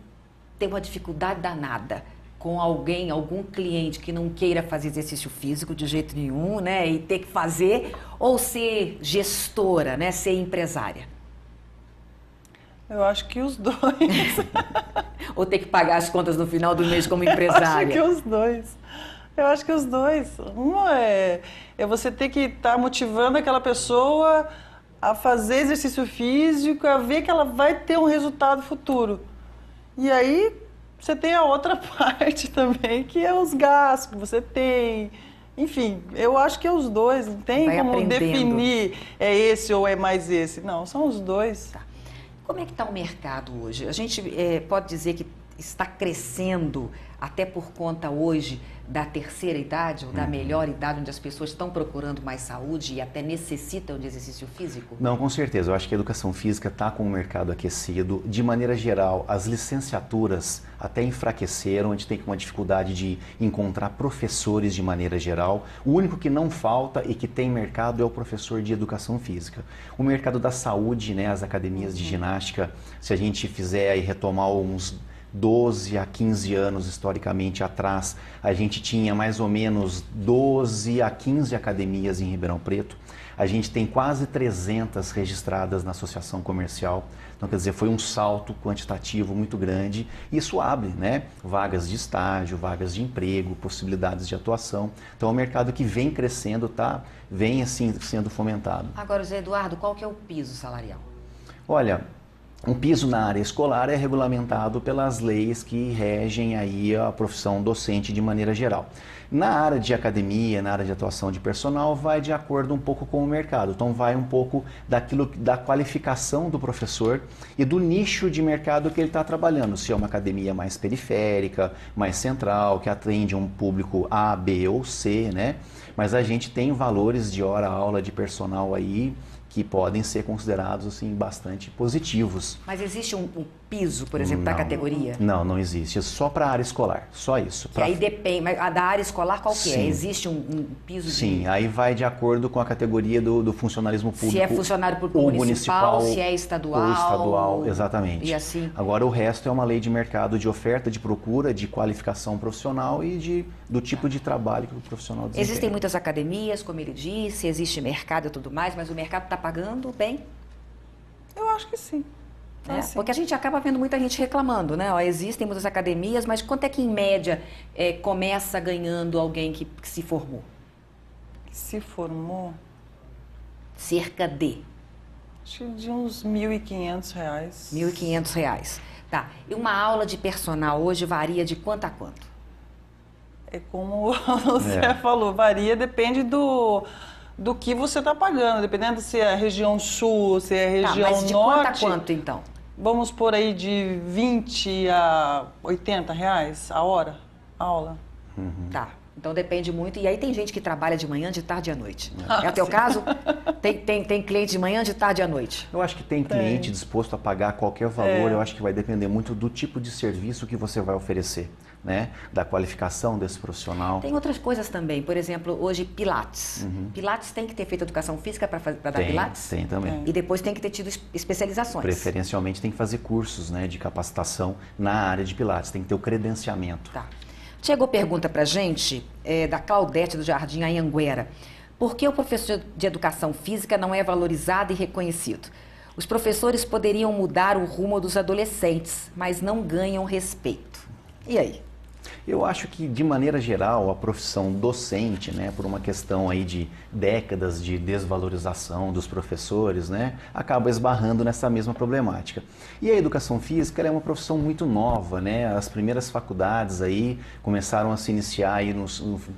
ter uma dificuldade danada com algum cliente que não queira fazer exercício físico de jeito nenhum, né, e ter que fazer, ou ser gestora, né, ser empresária? Eu acho que os dois. Ou ter que pagar as contas no final do mês como empresária? Eu acho que os dois. Eu acho que os dois. Uma é você ter que estar motivando aquela pessoa a fazer exercício físico, a ver que ela vai ter um resultado futuro. E aí você tem a outra parte também, que é os gastos que você tem. Enfim, eu acho que é os dois. Não tem como definir é esse ou é mais esse. Não, são os dois. Tá. Como é que está o mercado hoje? A gente pode dizer que está crescendo até por conta hoje da terceira idade ou da melhor idade, onde as pessoas estão procurando mais saúde e até necessitam de exercício físico? Não, com certeza. Eu acho que a educação física está com o mercado aquecido. De maneira geral, as licenciaturas até enfraqueceram. A gente tem uma dificuldade de encontrar professores de maneira geral. O único que não falta e que tem mercado é o professor de educação física. O mercado da saúde, né, as academias de ginástica, se a gente fizer e retomar uns 12 a 15 anos historicamente atrás, a gente tinha mais ou menos 12 a 15 academias em Ribeirão Preto. A gente tem quase 300 registradas na associação comercial. Então, quer dizer, foi um salto quantitativo muito grande. Isso abre, né, vagas de estágio, vagas de emprego, possibilidades de atuação. Então, é um mercado que vem crescendo, vem assim sendo fomentado. Agora, Zé Eduardo, qual que é o piso salarial? Olha, um piso na área escolar é regulamentado pelas leis que regem aí a profissão docente de maneira geral. Na área de academia, na área de atuação de personal, vai de acordo um pouco com o mercado. Então vai um pouco da qualificação do professor e do nicho de mercado que ele está trabalhando. Se é uma academia mais periférica, mais central, que atende um público A, B ou C, né? Mas a gente tem valores de hora-aula de personal aí que podem ser considerados assim, bastante positivos. Mas existe um piso, por exemplo, da categoria? Não, não existe. É só para a área escolar, só isso. Que aí depende, mas a da área escolar qual que é? Existe um piso? Sim, aí vai de acordo com a categoria do funcionalismo público. Se é funcionário público municipal, se é estadual. Ou estadual, exatamente. E assim? Agora o resto é uma lei de mercado de oferta, de procura, de qualificação profissional e do tipo de trabalho que o profissional desempenha. Existem muitas academias, como ele disse, existe mercado e tudo mais, mas o mercado está pagando bem? Eu acho que sim. Porque a gente acaba vendo muita gente reclamando, né? Ó, existem muitas academias, mas quanto é que em média começa ganhando alguém que se formou? Se formou? Cerca de? Acho que de uns R$1.500. R$1.500. Tá. E uma aula de personal hoje varia de quanto a quanto? É como você falou, varia, depende do que você está pagando, dependendo se é a região sul, se é a região mas de norte. Quanto a quanto, então? Vamos por aí de R$20 a R$80 a hora, a aula. Tá, então depende muito. E aí tem gente que trabalha de manhã, de tarde e à noite. É o teu caso? Tem cliente de manhã, de tarde e à noite? Eu acho que tem cliente disposto a pagar qualquer valor. Eu acho que vai depender muito do tipo de serviço que você vai oferecer, né? Da qualificação desse profissional. Tem outras coisas também, por exemplo, hoje Pilates. Pilates tem que ter feito educação física para dar Pilates? Tem também. E depois tem que ter tido especializações. Preferencialmente tem que fazer cursos, né, de capacitação na área de Pilates, tem que ter o credenciamento. Tá. Chegou pergunta pra gente, da Claudete do Jardim Anhanguera. Por que o professor de educação física não é valorizado e reconhecido? Os professores poderiam mudar o rumo dos adolescentes, mas não ganham respeito. E aí? Eu acho que, de maneira geral, a profissão docente, né, por uma questão aí de décadas de desvalorização dos professores, né, acaba esbarrando nessa mesma problemática. E a educação física ela é uma profissão muito nova, né? As primeiras faculdades aí começaram a se iniciar aí no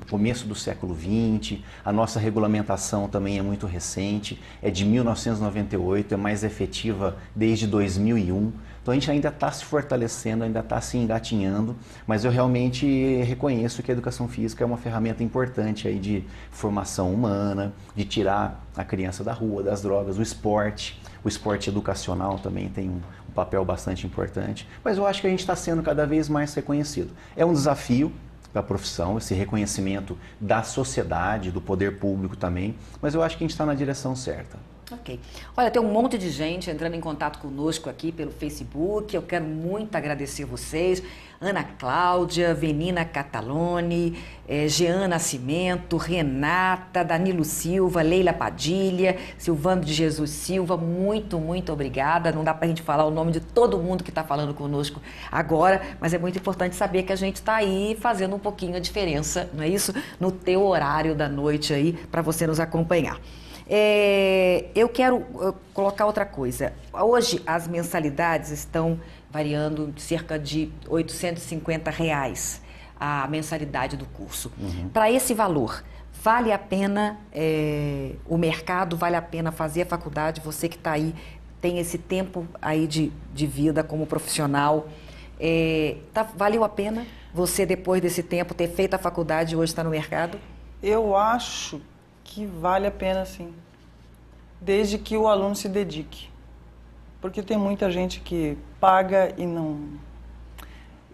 começo do século XX, a nossa regulamentação também é muito recente, é de 1998, é mais efetiva desde 2001. Então a gente ainda está se fortalecendo, ainda está se engatinhando, mas eu realmente reconheço que a educação física é uma ferramenta importante aí de formação humana, de tirar a criança da rua, das drogas, o esporte educacional também tem um papel bastante importante, mas eu acho que a gente está sendo cada vez mais reconhecido. É um desafio para a profissão, esse reconhecimento da sociedade, do poder público também, mas eu acho que a gente está na direção certa. Ok. Olha, tem um monte de gente entrando em contato conosco aqui pelo Facebook. Eu quero muito agradecer vocês. Ana Cláudia, Venina Catalone, Jean Nascimento, Renata, Danilo Silva, Leila Padilha, Silvano de Jesus Silva. Muito, muito obrigada. Não dá pra gente falar o nome de todo mundo que está falando conosco agora, mas é muito importante saber que a gente está aí fazendo um pouquinho a diferença, não é isso? No teu horário da noite aí, para você nos acompanhar. Eu quero colocar outra coisa. Hoje as mensalidades estão variando cerca de R$ 850 a mensalidade do curso. Para esse valor, vale a pena o mercado, vale a pena fazer a faculdade? Você que está aí, tem esse tempo aí de vida como profissional, Valeu a pena você, depois desse tempo, ter feito a faculdade e hoje estar no mercado? Eu acho que vale a pena, sim. Desde que o aluno se dedique. Porque tem muita gente que paga e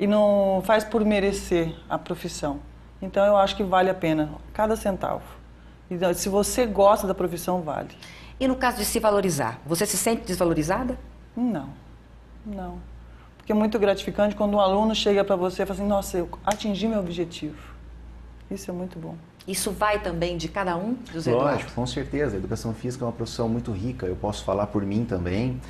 não faz por merecer a profissão. Então, eu acho que vale a pena, cada centavo. Então, se você gosta da profissão, vale. E no caso de se valorizar, você se sente desvalorizada? Não, não. Porque é muito gratificante quando um aluno chega para você e fala assim, nossa, eu atingi meu objetivo. Isso é muito bom. Isso vai também de cada um, José Eduardo? Lógico, com certeza. A educação física é uma profissão muito rica. Eu posso falar por mim também.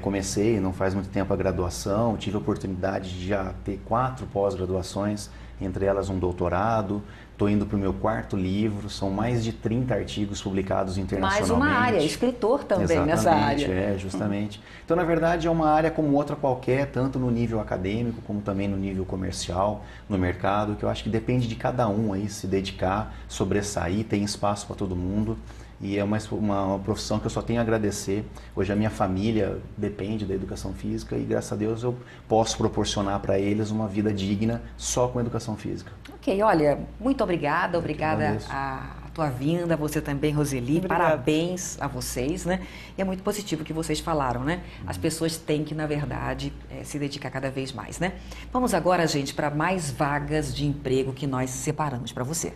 Comecei não faz muito tempo a graduação, tive a oportunidade de já ter 4 pós-graduações, entre elas um doutorado. Estou indo para o meu 4º livro, são mais de 30 artigos publicados internacionalmente. Mais uma área, escritor também. Exatamente, nessa área. Justamente. Então, na verdade, é uma área como outra qualquer, tanto no nível acadêmico, como também no nível comercial, no mercado, que eu acho que depende de cada um aí se dedicar, sobressair, tem espaço para todo mundo. E é uma profissão que eu só tenho a agradecer. Hoje a minha família depende da educação física e, graças a Deus, eu posso proporcionar para eles uma vida digna só com a educação física. Ok, olha, muito obrigada. Obrigada a tua vinda, você também, Roseli. Obrigada. Parabéns a vocês, né? E é muito positivo o que vocês falaram, né? As pessoas têm que, na verdade, se dedicar cada vez mais, né? Vamos agora, gente, para mais vagas de emprego que nós separamos para você.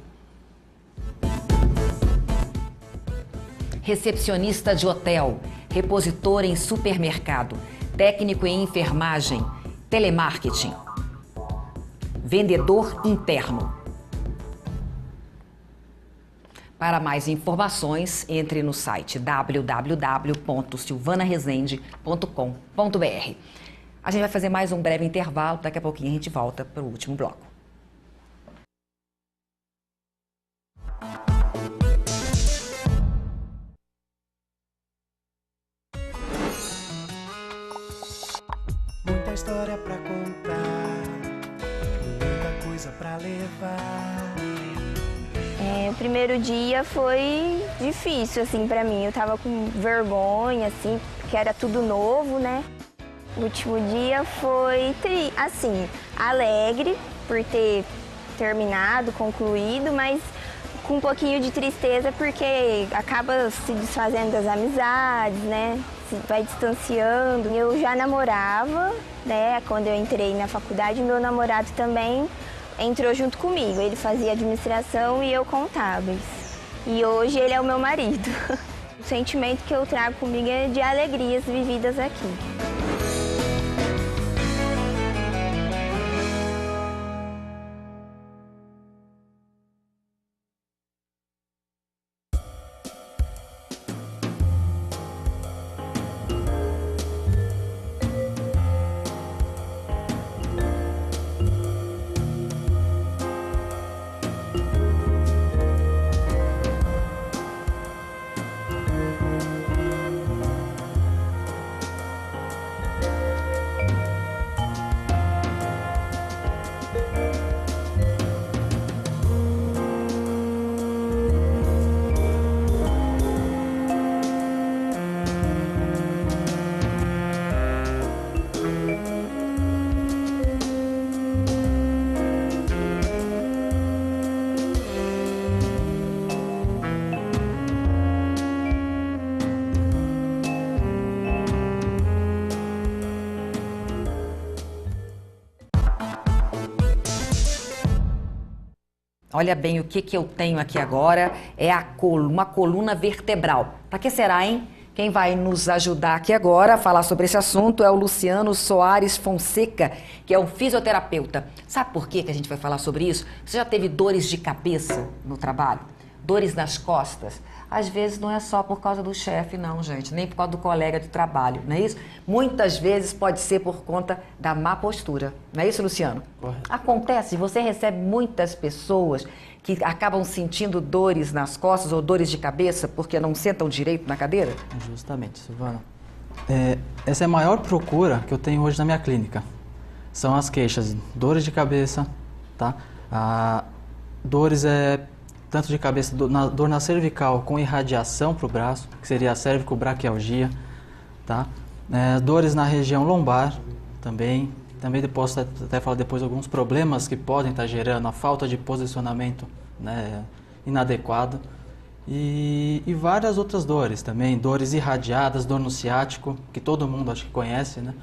Recepcionista de hotel, repositor em supermercado, técnico em enfermagem, telemarketing, vendedor interno. Para mais informações, entre no site www.silvanaresende.com.br. A gente vai fazer mais um breve intervalo, daqui a pouquinho a gente volta para o último bloco. Muita história pra contar, muita coisa pra levar. O primeiro dia foi difícil, assim, pra mim. Eu tava com vergonha, assim, porque era tudo novo, né? O último dia foi, assim, alegre por ter terminado, concluído, mas com um pouquinho de tristeza porque acaba se desfazendo das amizades, né? Vai distanciando. Eu já namorava, né? Quando eu entrei na faculdade, meu namorado também entrou junto comigo. Ele fazia administração e eu contábeis. E hoje ele é o meu marido. O sentimento que eu trago comigo é de alegrias vividas aqui. Olha bem, o que eu tenho aqui agora é uma coluna vertebral. Para que será, hein? Quem vai nos ajudar aqui agora a falar sobre esse assunto é o Luciano Soares Fonseca, que é um fisioterapeuta. Sabe por que a gente vai falar sobre isso? Você já teve dores de cabeça no trabalho? Dores nas costas? Às vezes não é só por causa do chefe, não, gente, nem por causa do colega de trabalho, não é isso? Muitas vezes pode ser por conta da má postura, não é isso, Luciano? Correto. Acontece, você recebe muitas pessoas que acabam sentindo dores nas costas ou dores de cabeça porque não sentam direito na cadeira? Justamente, Silvana. Essa é a maior procura que eu tenho hoje na minha clínica. São as queixas, dores de cabeça, tá? Dores tanto de cabeça, dor na cervical com irradiação para o braço, que seria a cervicobraquialgia, tá? Dores na região lombar também, também posso até falar depois alguns problemas que podem estar gerando a falta de posicionamento, né, inadequado. E várias outras dores também, dores irradiadas, dor no ciático, que todo mundo acho que conhece, né?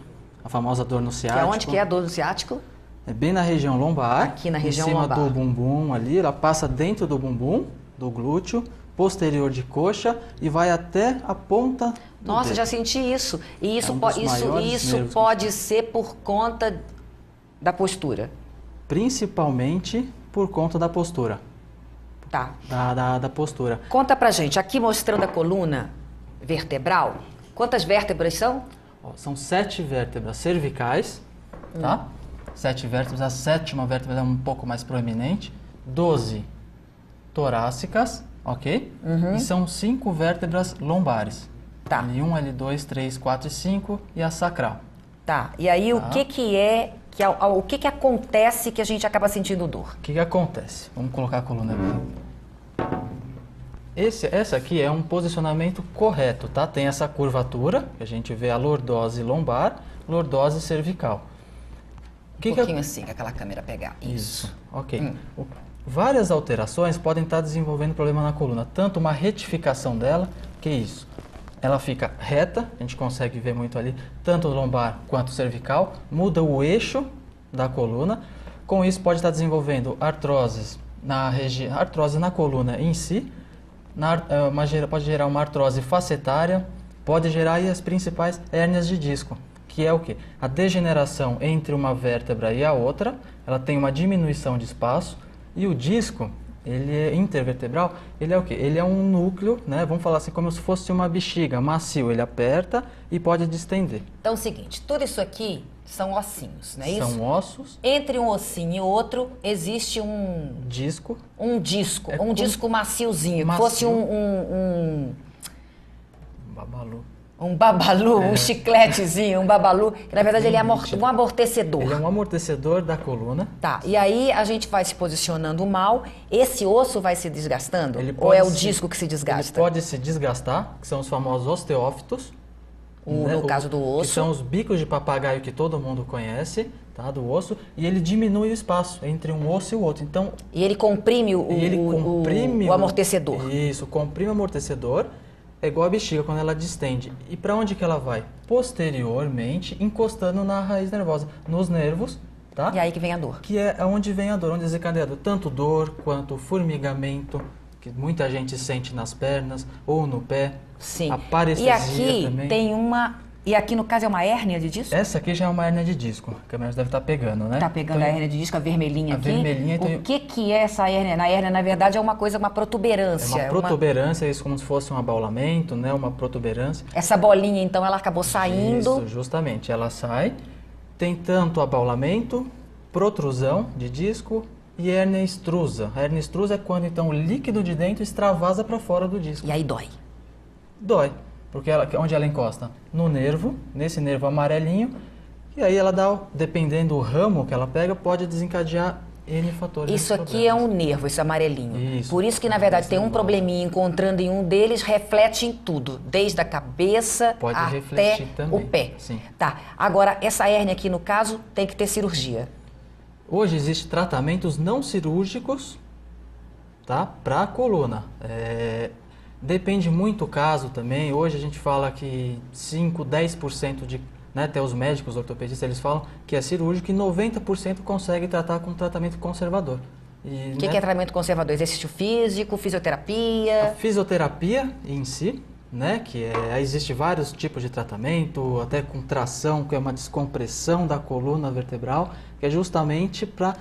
A famosa dor no ciático. Que é onde que é a dor no ciático? É bem na região lombar. Aqui na região lombar. lombar. Em cima do bumbum ali, ela passa dentro do bumbum, do glúteo, posterior de coxa e vai até a ponta do Nossa, dedo. já senti isso. E isso, isso pode ser por conta da postura? Principalmente por conta da postura. Tá. Da postura. Conta pra gente, aqui mostrando a coluna vertebral, quantas vértebras são? São 7 vértebras cervicais, tá? 7 vértebras, a 7ª vértebra é um pouco mais proeminente, 12 torácicas, ok? E são 5 vértebras lombares. Tá. L1, L2, 3, 4 e 5 e a sacral. Tá, e aí o que acontece que a gente acaba sentindo dor? O que acontece? Vamos colocar a coluna aqui. Essa aqui é um posicionamento correto, tá? Tem essa curvatura, que a gente vê a lordose lombar, lordose cervical. Um pouquinho assim, que aquela câmera pegar. Isso, ok. Várias alterações podem estar desenvolvendo problema na coluna, tanto uma retificação dela, que é isso. Ela fica reta, a gente consegue ver muito ali, tanto lombar quanto cervical, muda o eixo da coluna, com isso pode estar desenvolvendo artrose na coluna em si, pode gerar uma artrose facetária, pode gerar aí as principais hérnias de disco, que é o quê? A degeneração entre uma vértebra e a outra, ela tem uma diminuição de espaço, e o disco, ele é intervertebral, ele é o quê? Ele é um núcleo, né? Vamos falar assim, como se fosse uma bexiga, macio, ele aperta e pode distender. Então é o seguinte, tudo isso aqui são ossinhos, não é isso? São ossos. Entre um ossinho e outro existe um... disco. Um disco, um disco maciozinho, que fosse babalu. Um babalu, um chicletezinho, um babalu, que na verdade ele é um amortecedor. Ele é um amortecedor da coluna. Tá, e aí a gente vai se posicionando mal, esse osso vai se desgastando? Ou é o disco que se desgasta? Ele pode se desgastar, que são os famosos osteófitos. No caso do osso. Que são os bicos de papagaio que todo mundo conhece, tá, do osso, e ele diminui o espaço entre um osso e o outro. Então, e ele comprime o amortecedor. Isso, comprime o amortecedor. É igual a bexiga quando ela distende. E para onde que ela vai? Posteriormente, encostando na raiz nervosa, nos nervos, tá? E aí que vem a dor. Que é onde vem a dor, onde desencadeia a dor. Tanto dor quanto formigamento, que muita gente sente nas pernas ou no pé. Sim. A parestesia e aqui também. Tem uma... E aqui no caso é uma hérnia de disco? Essa aqui já é uma hérnia de disco. A câmera deve estar pegando, né? Tá pegando então, a hérnia de disco, a vermelhinha aqui. Vermelhinha, então... O que é essa hérnia? Na hérnia, na verdade, é uma protuberância. É uma protuberância, isso como se fosse um abaulamento, né? Uma protuberância. Essa bolinha, então, ela acabou saindo. Isso, justamente. Ela sai. Tem tanto abaulamento, protrusão de disco e hérnia extrusa. A hérnia extrusa é quando, então, o líquido de dentro extravasa para fora do disco. E aí dói? Dói. Porque onde ela encosta? No nervo, nesse nervo amarelinho, e aí ela dá, dependendo do ramo que ela pega, pode desencadear N fatores. Isso aqui é um nervo, esse amarelinho. Isso. Por isso que, na verdade, tem um probleminha encontrando em um deles, reflete em tudo, desde a cabeça até o pé. Sim. Tá. Agora, essa hérnia aqui, no caso, tem que ter cirurgia. Hoje existem tratamentos não cirúrgicos, tá? Para a coluna. Depende muito do caso também. Hoje a gente fala que 5, 10% de, né, até os médicos ortopedistas, eles falam que é cirúrgico e 90% consegue tratar com tratamento conservador. O que é tratamento conservador? Exercício físico, fisioterapia? A fisioterapia em si, né, que existe vários tipos de tratamento, até com tração, que é uma descompressão da coluna vertebral, que é justamente para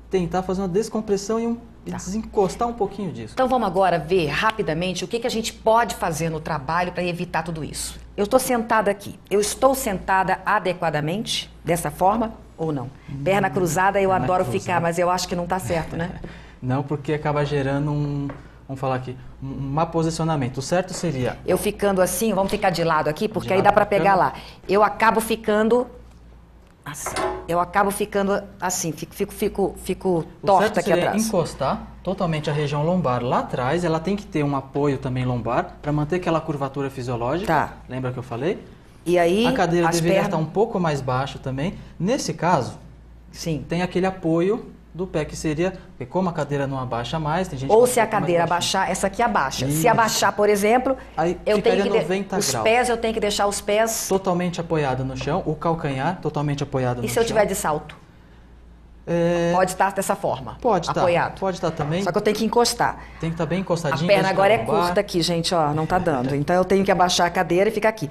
tentar fazer uma descompressão e desencostar um pouquinho disso. Então vamos agora ver rapidamente o que a gente pode fazer no trabalho para evitar tudo isso. Eu estou sentada aqui. Eu estou sentada adequadamente, dessa forma ou não? Perna cruzada eu adoro ficar, mas eu acho que não está certo, né? Não, porque acaba gerando vamos falar aqui, um mau posicionamento. O certo seria... Eu ficando assim, vamos ficar de lado aqui, porque aí dá para pegar lá. Eu acabo ficando... assim. Eu acabo ficando assim, fico torta aqui atrás. Encostar totalmente a região lombar lá atrás, ela tem que ter um apoio também lombar para manter aquela curvatura fisiológica. Tá. Lembra que eu falei? E aí, a cadeira as deveria pernas... estar um pouco mais baixa também. Nesse caso, sim, tem aquele apoio do pé, que seria, porque como a cadeira não abaixa mais, tem gente Ou que se a cadeira abaixar, essa aqui abaixa. Se abaixar, por exemplo, aí eu tenho que 90 os graus. pés, eu tenho que deixar os pés... Totalmente apoiado no chão, o calcanhar totalmente apoiado no chão. E se eu tiver de salto? Pode estar dessa forma? Pode estar. Apoiado? Pode estar também. Só que eu tenho que encostar. Tem que estar bem encostadinho. A perna agora é curta aqui, gente, ó, não tá dando. Então eu tenho que abaixar a cadeira e ficar aqui.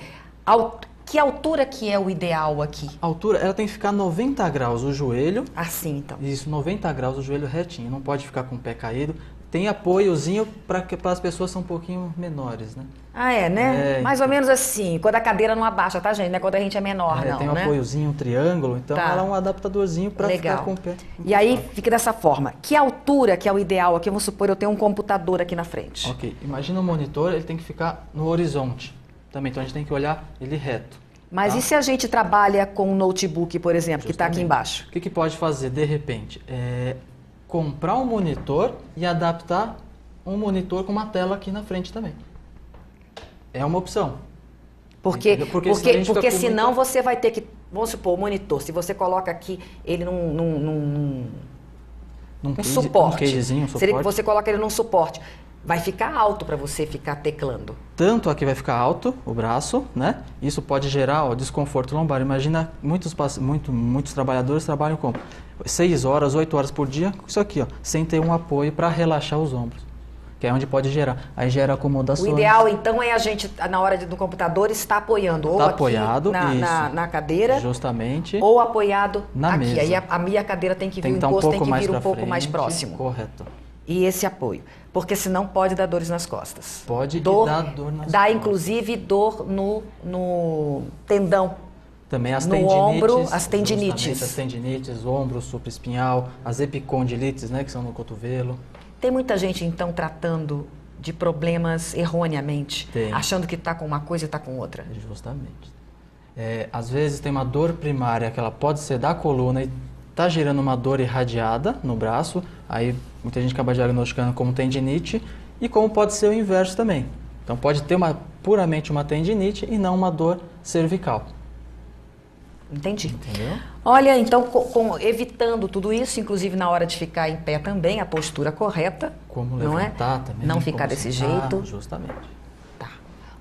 Que altura que é o ideal aqui? A altura, ela tem que ficar 90 graus o joelho. Assim, então. Isso, 90 graus o joelho retinho. Não pode ficar com o pé caído. Tem apoiozinho para as pessoas que são um pouquinho menores, né? Ah, é, né? Mais ou menos assim, quando a cadeira não abaixa, tá, gente? Não é quando a gente é menor, não, tem um né? apoiozinho, um triângulo, então ela é um adaptadorzinho para ficar com o pé. E aí fica dessa forma. Que altura que é o ideal aqui? Vamos supor, eu tenho um computador aqui na frente. Ok, imagina o monitor, ele tem que ficar no horizonte também, então a gente tem que olhar ele reto. Mas tá? E se a gente trabalha com um notebook, por exemplo, que está aqui embaixo? O que pode fazer, de repente? Comprar um monitor e adaptar um monitor com uma tela aqui na frente também. É uma opção. Porque senão você vai ter que... Vamos supor, o monitor, se você coloca aqui ele num suporte. Um Se você coloca ele num suporte, vai ficar alto para você ficar teclando. Tanto aqui vai ficar alto o braço, né? Isso pode gerar desconforto lombar. Imagina, muitos trabalhadores trabalham com 6 horas, 8 horas por dia, com isso aqui, ó, sem ter um apoio para relaxar os ombros. Que é onde pode gerar. Aí gera acomodações. O ideal, então, é a gente, na hora do computador, estar apoiando. Ou apoiado, aqui na cadeira. Justamente. Ou apoiado na aqui. mesa. Aí a minha cadeira tem que vir, o encosto tem que vir um pouco mais próximo. Correto. E esse apoio. Porque senão pode dar dores nas costas. Pode dar dor nas costas. Dá, inclusive, dor no tendão. Também as tendinites. No ombro, as tendinites. As tendinites, ombro, supraespinhal, as epicondilites, né, que são no cotovelo. Tem muita gente, então, tratando de problemas erroneamente, achando que está com uma coisa e está com outra. Justamente. Às vezes tem uma dor primária que ela pode ser da coluna e está gerando uma dor irradiada no braço, aí muita gente acaba diagnosticando como tendinite, e como pode ser o inverso também. Então pode ter puramente uma tendinite e não uma dor cervical. Entendi. Entendeu? Olha, então, evitando tudo isso, inclusive na hora de ficar em pé também, a postura correta. Como não levantar também. Não ficar desse jeito. Justamente. Tá.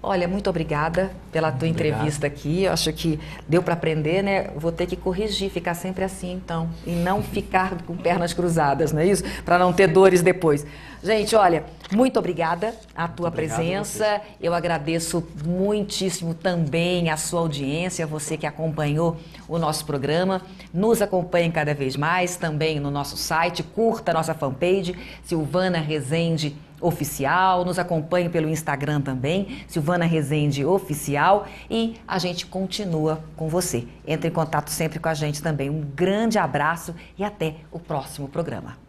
Olha, muito obrigada pela tua entrevista aqui. Eu acho que deu para aprender, né? Vou ter que corrigir, ficar sempre assim, então. E não ficar com pernas cruzadas, não é isso? Para não ter dores depois. Gente, olha, muito obrigada a tua presença. Eu agradeço muitíssimo também a sua audiência, você que acompanhou o nosso programa. Nos acompanhe cada vez mais também no nosso site, curta a nossa fanpage, Silvana Rezende Oficial, nos acompanhe pelo Instagram também, Silvana Rezende Oficial, e a gente continua com você. Entre em contato sempre com a gente também. Um grande abraço e até o próximo programa.